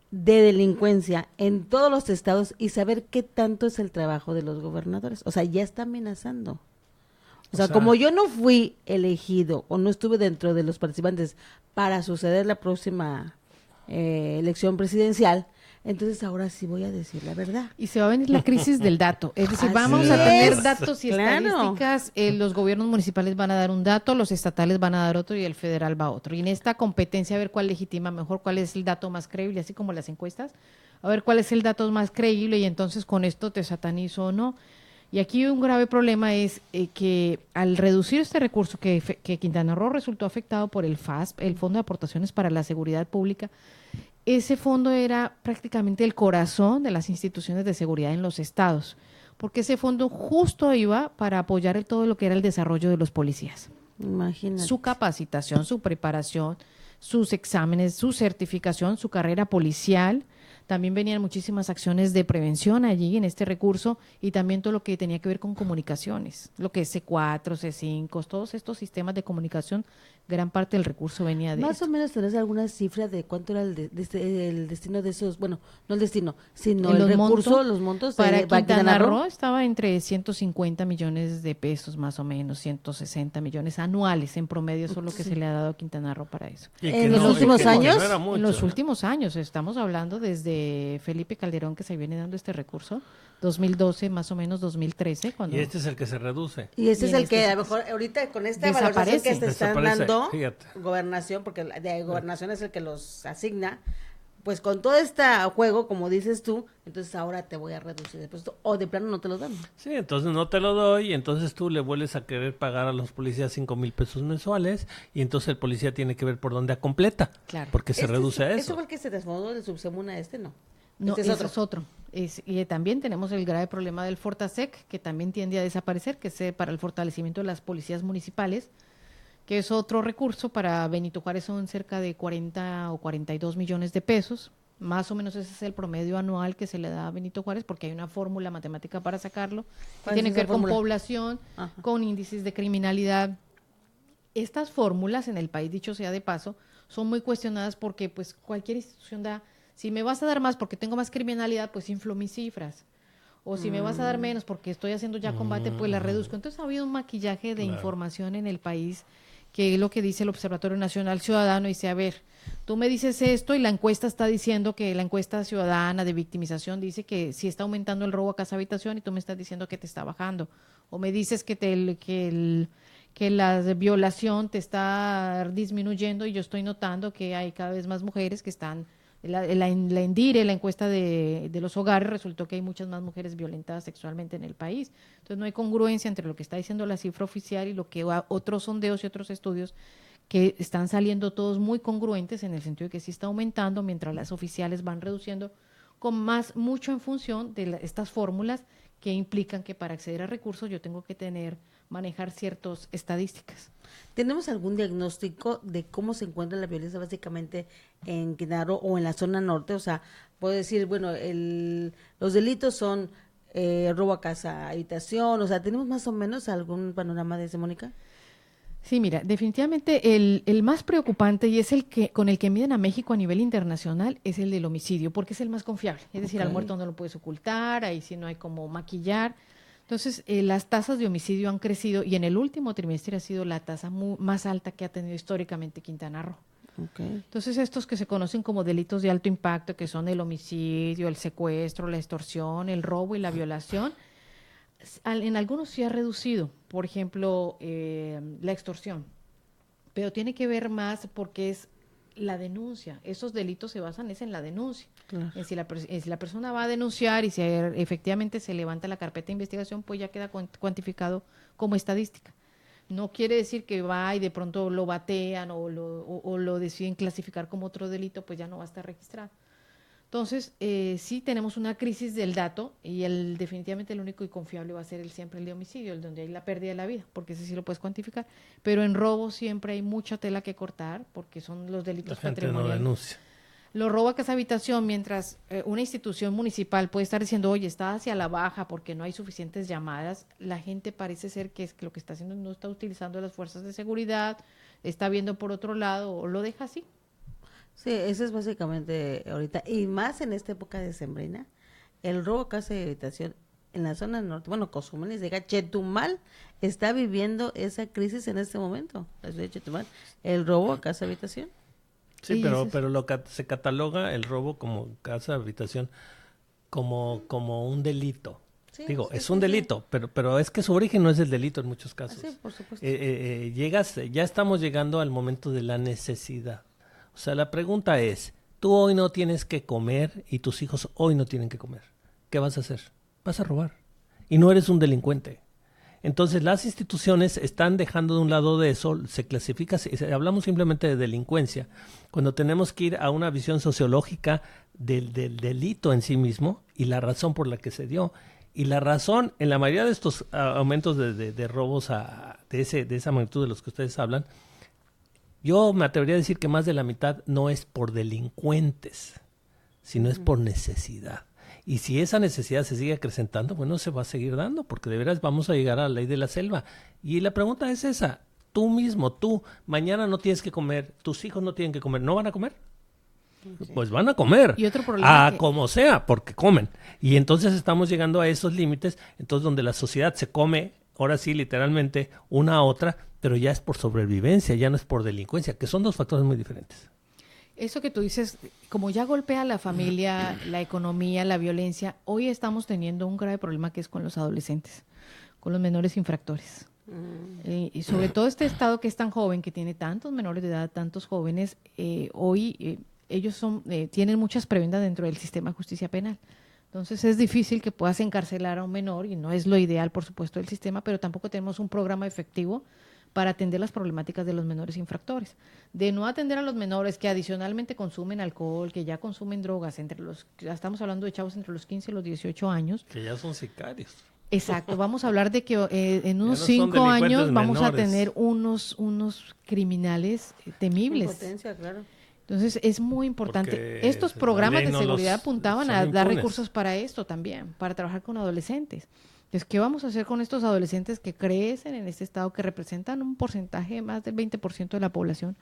de delincuencia en todos los estados y saber qué tanto es el trabajo de los gobernadores. O sea, ya está amenazando. O sea, como yo no fui elegido o no estuve dentro de los participantes para suceder la próxima elección presidencial, entonces ahora sí voy a decir la verdad. Y se va a venir la crisis del dato. Es decir, vamos a tener datos y estadísticas. Los gobiernos municipales van a dar un dato, los estatales van a dar otro y el federal va a otro. Y en esta competencia a ver cuál legitima mejor, cuál es el dato más creíble, así como las encuestas, a ver cuál es el dato más creíble y entonces con esto te satanizo o no. Y aquí un grave problema es que al reducir este recurso que Quintana Roo resultó afectado por el FASP, el Fondo de Aportaciones para la Seguridad Pública, ese fondo era prácticamente el corazón de las instituciones de seguridad en los estados, porque ese fondo justo iba para apoyar todo lo que era el desarrollo de los policías. Imagínate. Su capacitación, su preparación, sus exámenes, su certificación, su carrera policial. También venían muchísimas acciones de prevención allí en este recurso y también todo lo que tenía que ver con comunicaciones, lo que es C4, C5, todos estos sistemas de comunicación, gran parte del recurso venía de Más esto. o menos tenés alguna cifra de cuánto era el destino de esos, bueno, no el destino, sino el recurso, los montos para Quintana Roo estaba entre 150 millones de pesos más o menos, 160 millones anuales en promedio, eso es lo que se le ha dado a Quintana Roo para eso. ¿En los últimos años? En los últimos años, estamos hablando desde Felipe Calderón que se viene dando este recurso, 2012 más o menos 2013. Cuando y este es el que se reduce. Y este es el que a lo mejor ahorita con esta valoración que te están dando, fíjate. Gobernación, porque de Gobernación es el que los asigna, pues con todo este juego, como dices tú, entonces ahora te voy a reducir el presupuesto, o de plano no te lo dan. Sí, entonces no te lo doy y entonces tú le vuelves a querer pagar a los policías 5,000 pesos mensuales y entonces el policía tiene que ver por dónde completa, claro. Porque se reduce a eso. ¿Eso fue el que se transformó del Subsemuna a este? No. No, este es otro. Y también tenemos el grave problema del Fortasec, que también tiende a desaparecer, que es para el fortalecimiento de las policías municipales, que es otro recurso. Para Benito Juárez son cerca de 40 o 42 millones de pesos. Más o menos ese es el promedio anual que se le da a Benito Juárez, porque hay una fórmula matemática para sacarlo, que tiene que ver con población, con índices de criminalidad. Estas fórmulas en el país, dicho sea de paso, son muy cuestionadas porque pues cualquier institución da, si me vas a dar más porque tengo más criminalidad, pues inflo mis cifras. O si me vas a dar menos porque estoy haciendo ya combate, pues la reduzco. Entonces ha habido un maquillaje de información en el país, que es lo que dice el Observatorio Nacional Ciudadano. Dice, a ver, tú me dices esto y la encuesta está diciendo que la encuesta ciudadana de victimización dice que sí está aumentando el robo a casa habitación y tú me estás diciendo que te está bajando. O me dices que la violación te está disminuyendo y yo estoy notando que hay cada vez más mujeres que están... La ENDIRE, la encuesta de los hogares, resultó que hay muchas más mujeres violentadas sexualmente en el país. Entonces no hay congruencia entre lo que está diciendo la cifra oficial y lo que otros sondeos y otros estudios que están saliendo todos muy congruentes, en el sentido de que sí está aumentando mientras las oficiales van reduciendo, mucho en función de estas fórmulas que implican que para acceder a recursos yo tengo que manejar ciertas estadísticas. ¿Tenemos algún diagnóstico de cómo se encuentra la violencia básicamente en Quintana Roo o en la zona norte? O sea, puedo decir, bueno, los delitos son robo a casa, habitación, o sea, ¿tenemos más o menos algún panorama de eso, Mónica? Sí, mira, definitivamente el más preocupante y es el que con el que miden a México a nivel internacional es el del homicidio, porque es el más confiable. Es decir, al muerto no lo puedes ocultar, ahí sí no hay como maquillar. Entonces, las tasas de homicidio han crecido y en el último trimestre ha sido la tasa más alta que ha tenido históricamente Quintana Roo. Okay. Entonces, estos que se conocen como delitos de alto impacto, que son el homicidio, el secuestro, la extorsión, el robo y la violación, en algunos sí ha reducido. Por ejemplo, la extorsión. Pero tiene que ver más porque es la denuncia. Esos delitos se basan en la denuncia. Claro. En si la persona va a denunciar y si efectivamente se levanta la carpeta de investigación, pues ya queda cuantificado como estadística. No quiere decir que va y de pronto lo batean o lo deciden clasificar como otro delito, pues ya no va a estar registrado. Entonces, sí tenemos una crisis del dato y definitivamente el único y confiable va a ser siempre el de homicidio, el donde hay la pérdida de la vida, porque ese sí lo puedes cuantificar. Pero en robo siempre hay mucha tela que cortar, porque son los delitos patrimoniales. No denuncia. Los robos a casa habitación, mientras una institución municipal puede estar diciendo, oye, está hacia la baja porque no hay suficientes llamadas, la gente parece ser que lo que está haciendo no está utilizando las fuerzas de seguridad, está viendo por otro lado o lo deja así. Sí, eso es básicamente ahorita, y más en esta época decembrina, el robo a casa de habitación en la zona norte, bueno, Cozumel y Chetumal está viviendo esa crisis en este momento, la ciudad de Chetumal, el robo a casa de habitación. Sí, pero se cataloga el robo como casa de habitación como un delito. Sí, Digo, sí, es un delito, pero es que su origen no es el delito en muchos casos. Sí, por supuesto. Ya estamos llegando al momento de la necesidad. O sea, la pregunta es, tú hoy no tienes que comer y tus hijos hoy no tienen que comer. ¿Qué vas a hacer? Vas a robar. Y no eres un delincuente. Entonces, las instituciones están dejando de un lado de eso, se clasifica, hablamos simplemente de delincuencia, cuando tenemos que ir a una visión sociológica del delito en sí mismo y la razón por la que se dio. Y la razón, en la mayoría de estos aumentos de robos de esa magnitud de los que ustedes hablan, yo me atrevería a decir que más de la mitad no es por delincuentes, sino es por necesidad. Y si esa necesidad se sigue acrecentando, bueno, se va a seguir dando, porque de veras vamos a llegar a la ley de la selva. Y la pregunta es esa, tú mañana no tienes que comer, tus hijos no tienen que comer, ¿no van a comer? Okay. Pues van a comer, y otro problema como sea, porque comen. Y entonces estamos llegando a esos límites, entonces donde la sociedad se come, ahora sí, literalmente, una a otra, pero ya es por sobrevivencia, ya no es por delincuencia, que son dos factores muy diferentes. Eso que tú dices, como ya golpea a la familia, la economía, la violencia, hoy estamos teniendo un grave problema que es con los adolescentes, con los menores infractores. Y sobre todo este estado que es tan joven, que tiene tantos menores de edad, tantos jóvenes, hoy ellos tienen muchas prebendas dentro del sistema de justicia penal. Entonces es difícil que puedas encarcelar a un menor y no es lo ideal, por supuesto, del sistema, pero tampoco tenemos un programa efectivo para atender las problemáticas de los menores infractores. De no atender a los menores que adicionalmente consumen alcohol, que ya consumen drogas, ya estamos hablando de chavos entre los 15 y los 18 años. Que ya son sicarios. Exacto, vamos a hablar de que en unos 5 años vamos a tener unos criminales temibles. Potencia, claro. Entonces es muy importante. Porque estos programas de seguridad apuntaban a dar impunes. recursos para esto también, para trabajar con adolescentes. Entonces, ¿qué vamos a hacer con estos adolescentes que crecen en este estado, que representan un porcentaje más del 20% de la población?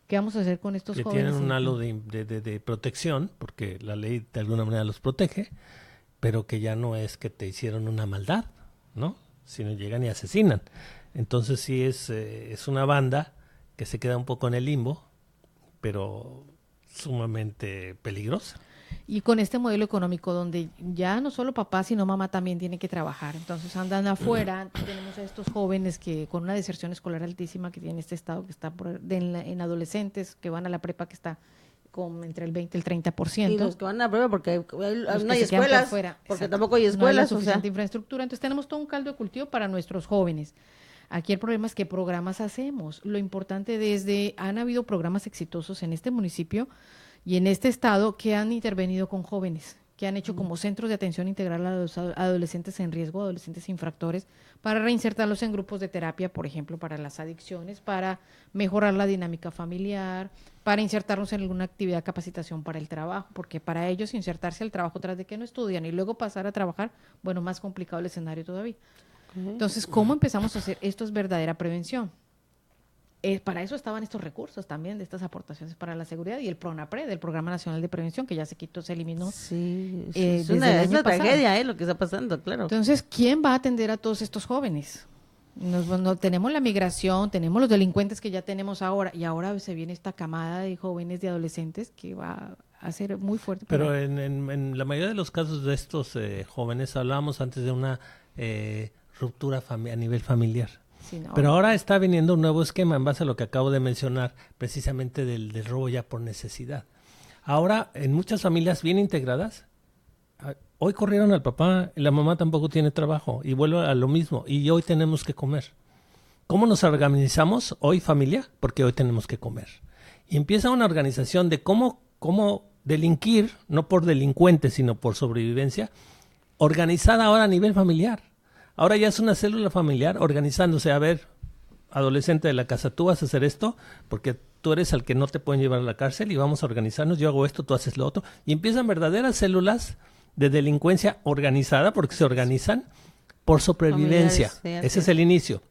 ¿Qué vamos a hacer con estos que jóvenes? Tienen un halo de protección, porque la ley de alguna manera los protege, pero que ya no es que te hicieron una maldad, ¿no? Sino llegan y asesinan. Entonces sí es una banda que se queda un poco en el limbo, pero sumamente peligrosa. Y con este modelo económico donde ya no solo papá, sino mamá también tiene que trabajar. Entonces andan afuera, tenemos a estos jóvenes que con una deserción escolar altísima que tiene este estado, que está en adolescentes que van a la prepa, que está con entre el 20 y el 30%. Y los que van a la prepa porque no hay escuelas, porque exacto, tampoco hay escuelas. No hay la suficiente infraestructura. Entonces tenemos todo un caldo de cultivo para nuestros jóvenes. Aquí el problema es qué programas hacemos. Lo importante han habido programas exitosos en este municipio y en este estado que han intervenido con jóvenes, que han hecho como centros de atención integral a los adolescentes en riesgo, adolescentes infractores, para reinsertarlos en grupos de terapia, por ejemplo, para las adicciones, para mejorar la dinámica familiar, para insertarnos en alguna actividad de capacitación para el trabajo, porque para ellos insertarse al trabajo tras de que no estudian y luego pasar a trabajar, bueno, más complicado el escenario todavía. Entonces, ¿cómo empezamos a hacer? Esto es verdadera prevención. Para eso estaban estos recursos también, de estas aportaciones para la seguridad, y el PRONAPRED, el Programa Nacional de Prevención, que ya se eliminó. Sí, es una tragedia lo que está pasando, claro. Entonces, ¿quién va a atender a todos estos jóvenes? Tenemos la migración, tenemos los delincuentes que ya tenemos ahora, y ahora se viene esta camada de jóvenes, de adolescentes, que va a ser muy fuerte. Pero en la mayoría de los casos de estos jóvenes, hablábamos antes de una ruptura a nivel familiar. Sí, no. Pero ahora está viniendo un nuevo esquema en base a lo que acabo de mencionar, precisamente del robo ya por necesidad. Ahora, en muchas familias bien integradas, hoy corrieron al papá, y la mamá tampoco tiene trabajo, y vuelve a lo mismo, y hoy tenemos que comer. ¿Cómo nos organizamos hoy, familia? Porque hoy tenemos que comer. Y empieza una organización de cómo delinquir, no por delincuentes, sino por sobrevivencia, organizada ahora a nivel familiar. Ahora ya es una célula familiar organizándose. A ver, adolescente de la casa, tú vas a hacer esto porque tú eres al que no te pueden llevar a la cárcel y vamos a organizarnos, yo hago esto, tú haces lo otro. Y empiezan verdaderas células de delincuencia organizada porque se organizan por sobrevivencia. Ese es el inicio.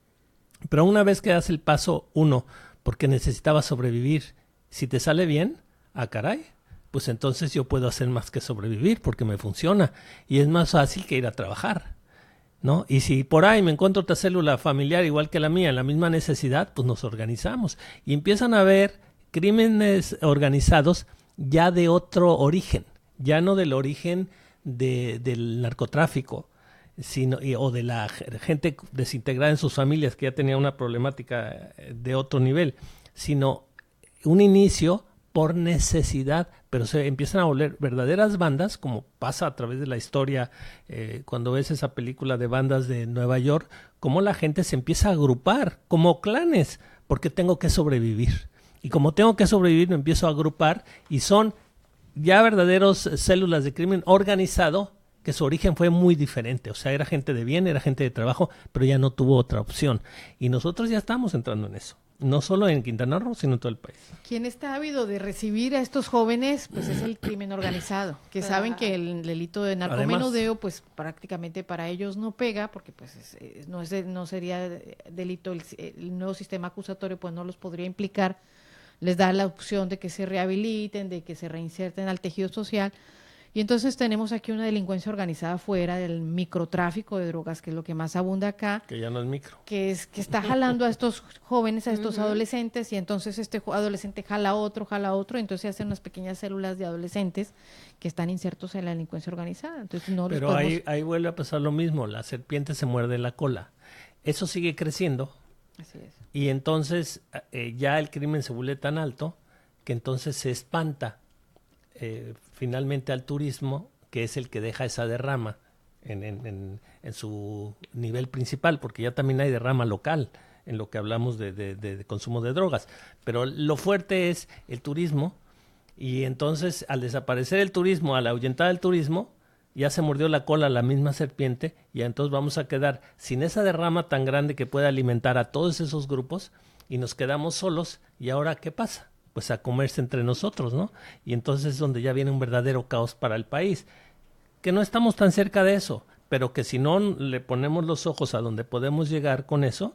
Pero una vez que das el paso 1, porque necesitabas sobrevivir, si te sale bien, caray, pues entonces yo puedo hacer más que sobrevivir porque me funciona y es más fácil que ir a trabajar, ¿no? Y si por ahí me encuentro otra célula familiar igual que la mía, en la misma necesidad, pues nos organizamos y empiezan a haber crímenes organizados ya de otro origen, ya no del origen del narcotráfico, o de la gente desintegrada en sus familias que ya tenía una problemática de otro nivel, sino un inicio por necesidad, pero se empiezan a volver verdaderas bandas, como pasa a través de la historia, cuando ves esa película de bandas de Nueva York, cómo la gente se empieza a agrupar como clanes, porque tengo que sobrevivir. Y como tengo que sobrevivir, me empiezo a agrupar y son ya verdaderos células de crimen organizado, que su origen fue muy diferente. O sea, era gente de bien, era gente de trabajo, pero ya no tuvo otra opción. Y nosotros ya estamos entrando en eso. No solo en Quintana Roo, sino en todo el país. Quien está ávido de recibir a estos jóvenes, pues es el crimen organizado, que saben que el delito de narcomenudeo, pues prácticamente para ellos no pega, porque pues no sería delito, el nuevo sistema acusatorio pues no los podría implicar, les da la opción de que se rehabiliten, de que se reinserten al tejido social. Y entonces tenemos aquí una delincuencia organizada fuera del microtráfico de drogas, que es lo que más abunda acá. Que ya no es micro. Que está jalando a estos jóvenes, a estos adolescentes, y entonces este adolescente jala a otro, entonces se hacen unas pequeñas células de adolescentes que están insertos en la delincuencia organizada. Entonces no Pero ahí vuelve a pasar lo mismo, la serpiente se muerde la cola. Eso sigue creciendo. Así es. Y entonces ya el crimen se vuelve tan alto que entonces se espanta finalmente al turismo, que es el que deja esa derrama en su nivel principal, porque ya también hay derrama local en lo que hablamos de consumo de drogas. Pero lo fuerte es el turismo, y entonces al desaparecer el turismo, al ahuyentar el turismo, ya se mordió la cola la misma serpiente, y entonces vamos a quedar sin esa derrama tan grande que pueda alimentar a todos esos grupos, y nos quedamos solos. ¿Y ahora qué pasa? Pues a comerse entre nosotros, ¿no? Y entonces es donde ya viene un verdadero caos para el país, que no estamos tan cerca de eso, pero que si no le ponemos los ojos a donde podemos llegar con eso,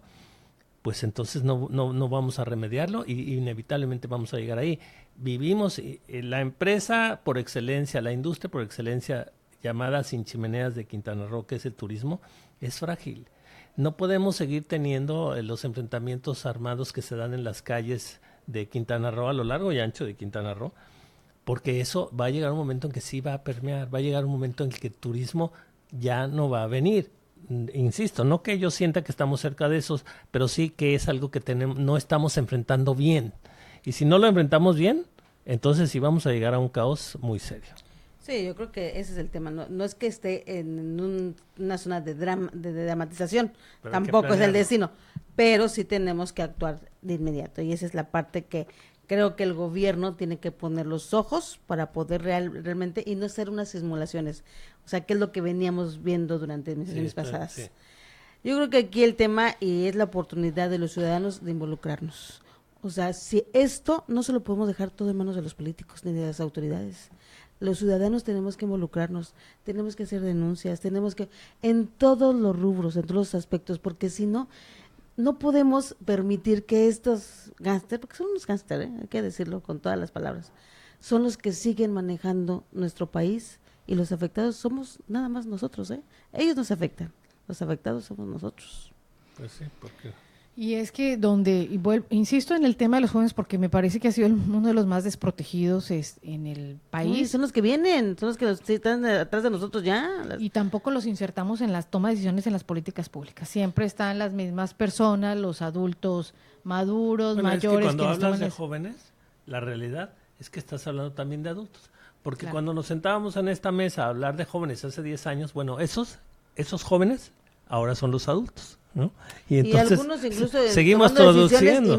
pues entonces no vamos a remediarlo y inevitablemente vamos a llegar ahí. Vivimos, la empresa por excelencia, la industria por excelencia llamada Sin Chimeneas de Quintana Roo, que es el turismo, es frágil. No podemos seguir teniendo los enfrentamientos armados que se dan en las calles de Quintana Roo, a lo largo y ancho de Quintana Roo, porque eso va a llegar un momento en que sí va a permear, va a llegar un momento en que el turismo ya no va a venir. Insisto, no que yo sienta que estamos cerca de esos, pero sí que es algo que no estamos enfrentando bien. Y si no lo enfrentamos bien, entonces sí vamos a llegar a un caos muy serio. Sí, yo creo que ese es el tema. No es que esté en una zona de dramatización, pero tampoco es el destino, pero sí tenemos que actuar de inmediato, y esa es la parte que creo que el gobierno tiene que poner los ojos para poder realmente, y no hacer unas simulaciones, o sea, que es lo que veníamos viendo durante misiones pasadas. Sí. Yo creo que aquí el tema, y es la oportunidad de los ciudadanos de involucrarnos. O sea, si esto no se lo podemos dejar todo en manos de los políticos ni de las autoridades. Los ciudadanos tenemos que involucrarnos, tenemos que hacer denuncias, tenemos que, en todos los rubros, en todos los aspectos, porque si no, no podemos permitir que estos gángsters, porque son unos gángsters, hay que decirlo con todas las palabras, son los que siguen manejando nuestro país, y los afectados somos nada más nosotros, ellos nos afectan, los afectados somos nosotros. Pues sí, porque... Y es que insisto en el tema de los jóvenes porque me parece que ha sido uno de los más desprotegidos en el país. Son los que vienen, son los que están atrás de nosotros ya. Y tampoco los insertamos en las tomas de decisiones en las políticas públicas. Siempre están las mismas personas, los adultos maduros, mayores. Es que cuando hablas de jóvenes, la realidad es que estás hablando también de adultos. Porque cuando nos sentábamos en esta mesa a hablar de jóvenes hace 10 años, bueno, esos jóvenes ahora son los adultos, ¿no? Y entonces algunos incluso seguimos produciendo. Y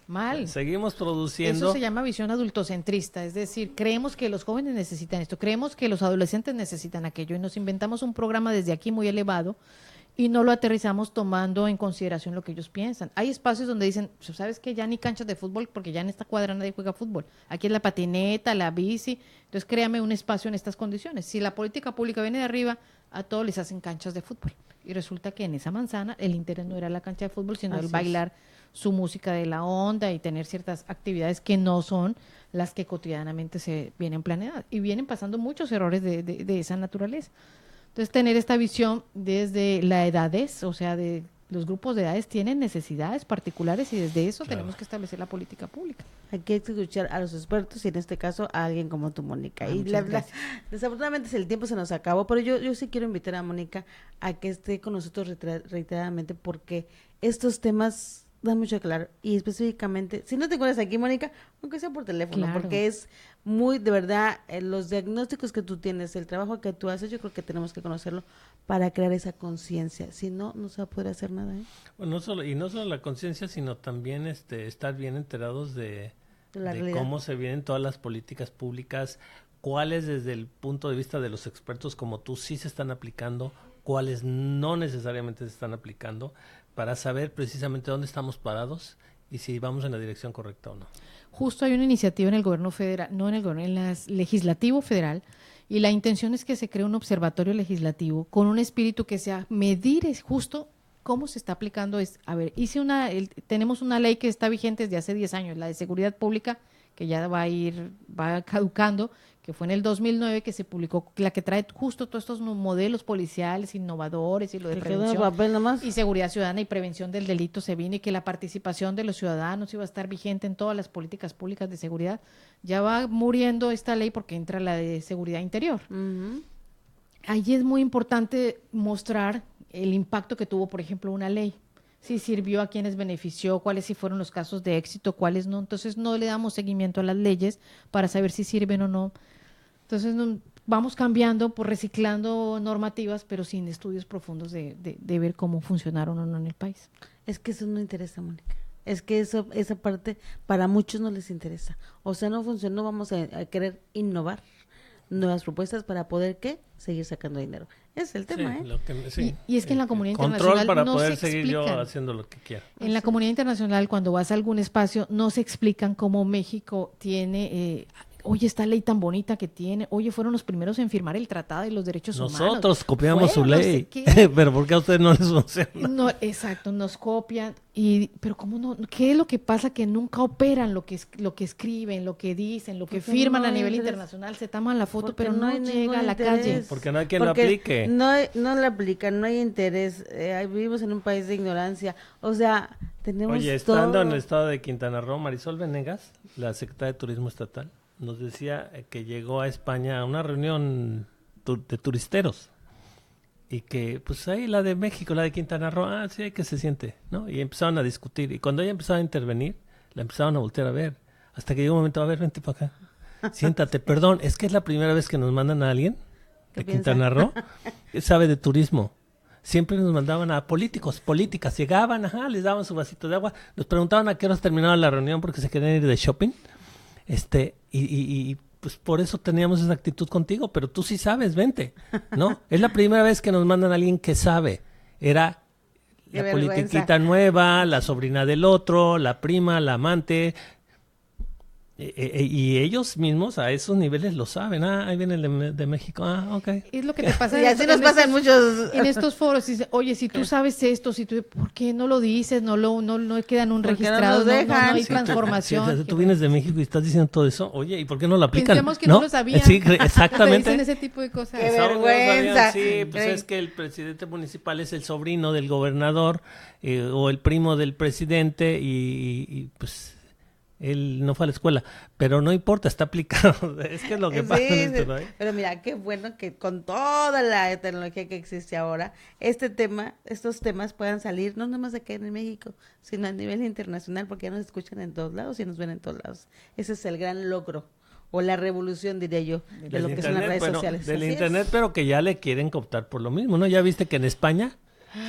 mal. Seguimos produciendo. Eso se llama visión adultocentrista, es decir, creemos que los jóvenes necesitan esto, creemos que los adolescentes necesitan aquello y nos inventamos un programa desde aquí muy elevado y no lo aterrizamos tomando en consideración lo que ellos piensan. Hay espacios donde dicen, ¿sabes qué? Ya ni canchas de fútbol porque ya en esta cuadra nadie juega fútbol. Aquí es la patineta, la bici, entonces créame un espacio en estas condiciones. Si la política pública viene de arriba, a todos les hacen canchas de fútbol. Y resulta que en esa manzana el interés no era la cancha de fútbol, sino el bailar su música de la onda y tener ciertas actividades que no son las que cotidianamente se vienen planeadas. Y vienen pasando muchos errores de esa naturaleza. Entonces, tener esta visión desde la edades, o sea, de los grupos de edades tienen necesidades particulares y desde eso tenemos que establecer la política pública. Aquí hay que escuchar a los expertos y en este caso a alguien como tú, Mónica. Y desafortunadamente el tiempo se nos acabó, pero yo sí quiero invitar a Mónica a que esté con nosotros reiteradamente porque estos temas dan mucho que hablar y específicamente, si no te encuentras aquí, Mónica, aunque sea por teléfono, porque es muy, de verdad, los diagnósticos que tú tienes, el trabajo que tú haces, yo creo que tenemos que conocerlo para crear esa conciencia, si no, no se va a poder hacer nada. Bueno, no solo la conciencia, sino también estar bien enterados de cómo se vienen todas las políticas públicas, cuáles desde el punto de vista de los expertos como tú sí se están aplicando, cuáles no necesariamente se están aplicando, para saber precisamente dónde estamos parados y si vamos en la dirección correcta o no. Justo hay una iniciativa en el gobierno federal, en el legislativo federal, y la intención es que se cree un observatorio legislativo con un espíritu que sea medir justo cómo se está aplicando. Tenemos una ley que está vigente desde hace 10 años, la de seguridad pública, que ya va caducando, que fue en el 2009 que se publicó, la que trae justo todos estos modelos policiales innovadores y lo de prevención y seguridad ciudadana y prevención del delito se viene y que la participación de los ciudadanos iba a estar vigente en todas las políticas públicas de seguridad. Ya va muriendo esta ley porque entra la de seguridad interior. Uh-huh. Allí es muy importante mostrar el impacto que tuvo, por ejemplo, una ley. Si sirvió, a quienes benefició, cuáles sí fueron los casos de éxito, cuáles no. Entonces no le damos seguimiento a las leyes para saber si sirven o no. Entonces vamos cambiando, reciclando normativas, pero sin estudios profundos de ver cómo funcionaron o no en el país. Es que eso no interesa, Mónica. Es que esa parte para muchos no les interesa. O sea, no funcionó, vamos a querer innovar nuevas propuestas para poder, ¿qué? Seguir sacando dinero. Es el tema, Y es que en la comunidad internacional control para no poder seguir yo haciendo lo que quiera. En la comunidad internacional, cuando vas a algún espacio, no se explican cómo México tiene... oye, esta ley tan bonita que tiene, oye, fueron los primeros en firmar el Tratado de los Derechos Humanos. Nosotros copiamos su ley, pero ¿por qué a ustedes no les funciona? No, exacto, nos copian, pero ¿cómo no? ¿Qué es lo que pasa? Que nunca operan lo que escriben, lo que dicen, lo que firman a nivel internacional, se toman la foto, pero no llega a la calle. Porque no hay quien lo aplique. No lo aplican, no hay interés, vivimos en un país de ignorancia, o sea, tenemos estando en el estado de Quintana Roo, Marisol Venegas, la secretaria de Turismo Estatal, nos decía que llegó a España a una reunión de turisteros y que pues ahí la de México, la de Quintana Roo, sí hay que se siente, ¿no? Y empezaron a discutir y cuando ella empezaba a intervenir, la empezaron a voltear a ver, hasta que llegó un momento, a ver, vente para acá, siéntate, perdón, es que es la primera vez que nos mandan a alguien de Quintana Roo que sabe de turismo. Siempre nos mandaban a políticas, llegaban, les daban su vasito de agua, nos preguntaban a qué horas terminaba la reunión porque se querían ir de shopping. Y pues por eso teníamos esa actitud contigo, pero tú sí sabes, vente, ¿no? Es la primera vez que nos mandan a alguien que sabe. Era la politiquita nueva, la sobrina del otro, la prima, la amante. Y ellos mismos a esos niveles lo saben. Ahí viene el de México. Ok. Es lo que te pasa. Y así nos pasa en muchos... En estos foros. Dice, oye, si tú sabes esto, ¿por qué no lo dices? No quedan un registrado, no hay transformación. Sí, tú vienes de México y estás diciendo todo eso. Oye, ¿y por qué no lo aplican? Pensemos que no lo sabían. Sí, exactamente. Dicen ese tipo de cosas. ¡Qué vergüenza! Sí, pues es que el presidente municipal es el sobrino del gobernador o el primo del presidente y pues... Él no fue a la escuela, pero no importa, está aplicado. Es que es lo que pasa en esto, ¿no? Pero mira, qué bueno que con toda la tecnología que existe ahora, estos temas puedan salir, no nomás aquí en México, sino a nivel internacional, porque ya nos escuchan en todos lados y nos ven en todos lados. Ese es el gran logro, o la revolución, diría yo, de lo que son las redes sociales. Del internet, pero que ya le quieren cooptar por lo mismo, ¿no? Ya viste que en España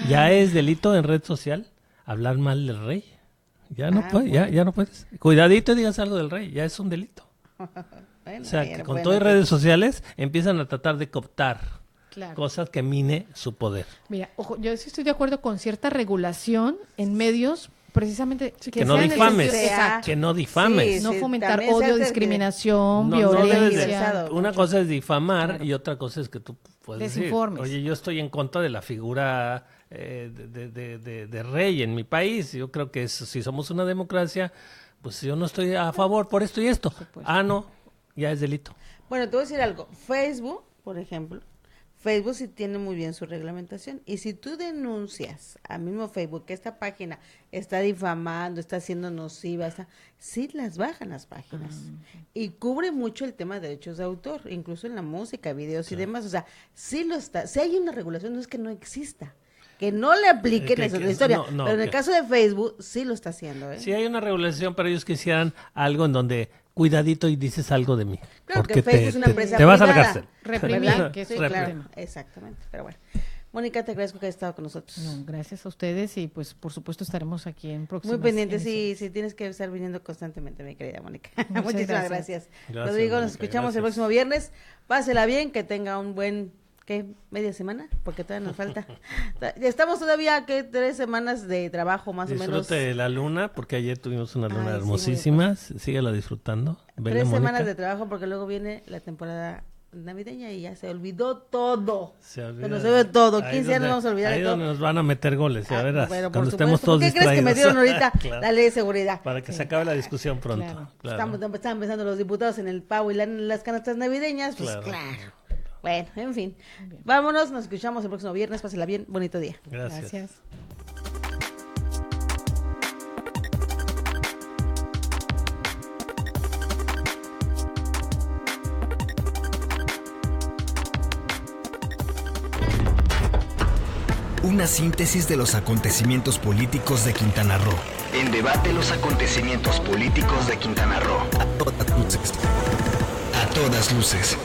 ya es delito en red social hablar mal del rey. Ya no puedes. Cuidadito y digas algo del rey, ya es un delito. Bueno, o sea, que con todas las redes sociales empiezan a tratar de cooptar cosas que mine su poder. Mira, ojo, yo sí estoy de acuerdo con cierta regulación en medios, precisamente que no difames, que no difames. No fomentar odio, discriminación, violencia. Una cosa es difamar y otra cosa es que tú puedes decir, oye, yo estoy en contra de la figura de rey en mi país. Yo creo que si somos una democracia, pues yo no estoy a favor por esto y esto. No, ya es delito. Bueno, te voy a decir algo. Facebook, por ejemplo, Facebook sí tiene muy bien su reglamentación. Y si tú denuncias al mismo Facebook que esta página está difamando, está siendo nociva, sí las bajan las páginas. Y cubre mucho el tema de derechos de autor, incluso en la música, videos y demás. O sea, sí lo está. Si hay una regulación, no es que no exista. Que no le apliquen esa historia. Pero en el caso de Facebook, sí lo está haciendo. Sí hay una regulación, pero ellos quisieran algo en donde cuidadito y dices algo de mí. Claro, porque Facebook es una empresa te vas a la cárcel. Reprimir, que sí, claro, exactamente. Pero bueno, Mónica, te agradezco que hayas estado con nosotros. No, gracias a ustedes y pues por supuesto estaremos aquí en próximas. Muy pendientes, sí, tienes que estar viniendo constantemente, mi querida Mónica. Muchísimas gracias. Rodrigo, nos escuchamos el próximo viernes. Pásela bien, que tenga un buen... ¿Media semana? Porque todavía nos falta. Estamos todavía, 3 semanas de trabajo más o menos. Disfrute de la luna, porque ayer tuvimos una luna hermosísima. Síguela disfrutando. 3 semanas de trabajo, porque luego viene la temporada navideña y ya se olvidó todo. Se ve todo. 15 años vamos a olvidar de todo. Ahí donde nos van a meter goles, ya verás. Cuando estemos todos distraídos. ¿Qué crees que metieron ahorita la ley de seguridad? Para que se acabe la discusión pronto. Claro. Estaban pensando los diputados en el pavo y las canastas navideñas. Pues claro. Bueno, en fin. Vámonos, nos escuchamos el próximo viernes. Pásela bien, bonito día. Gracias. Una síntesis de los acontecimientos políticos de Quintana Roo. En debate los acontecimientos políticos de Quintana Roo. A todas luces.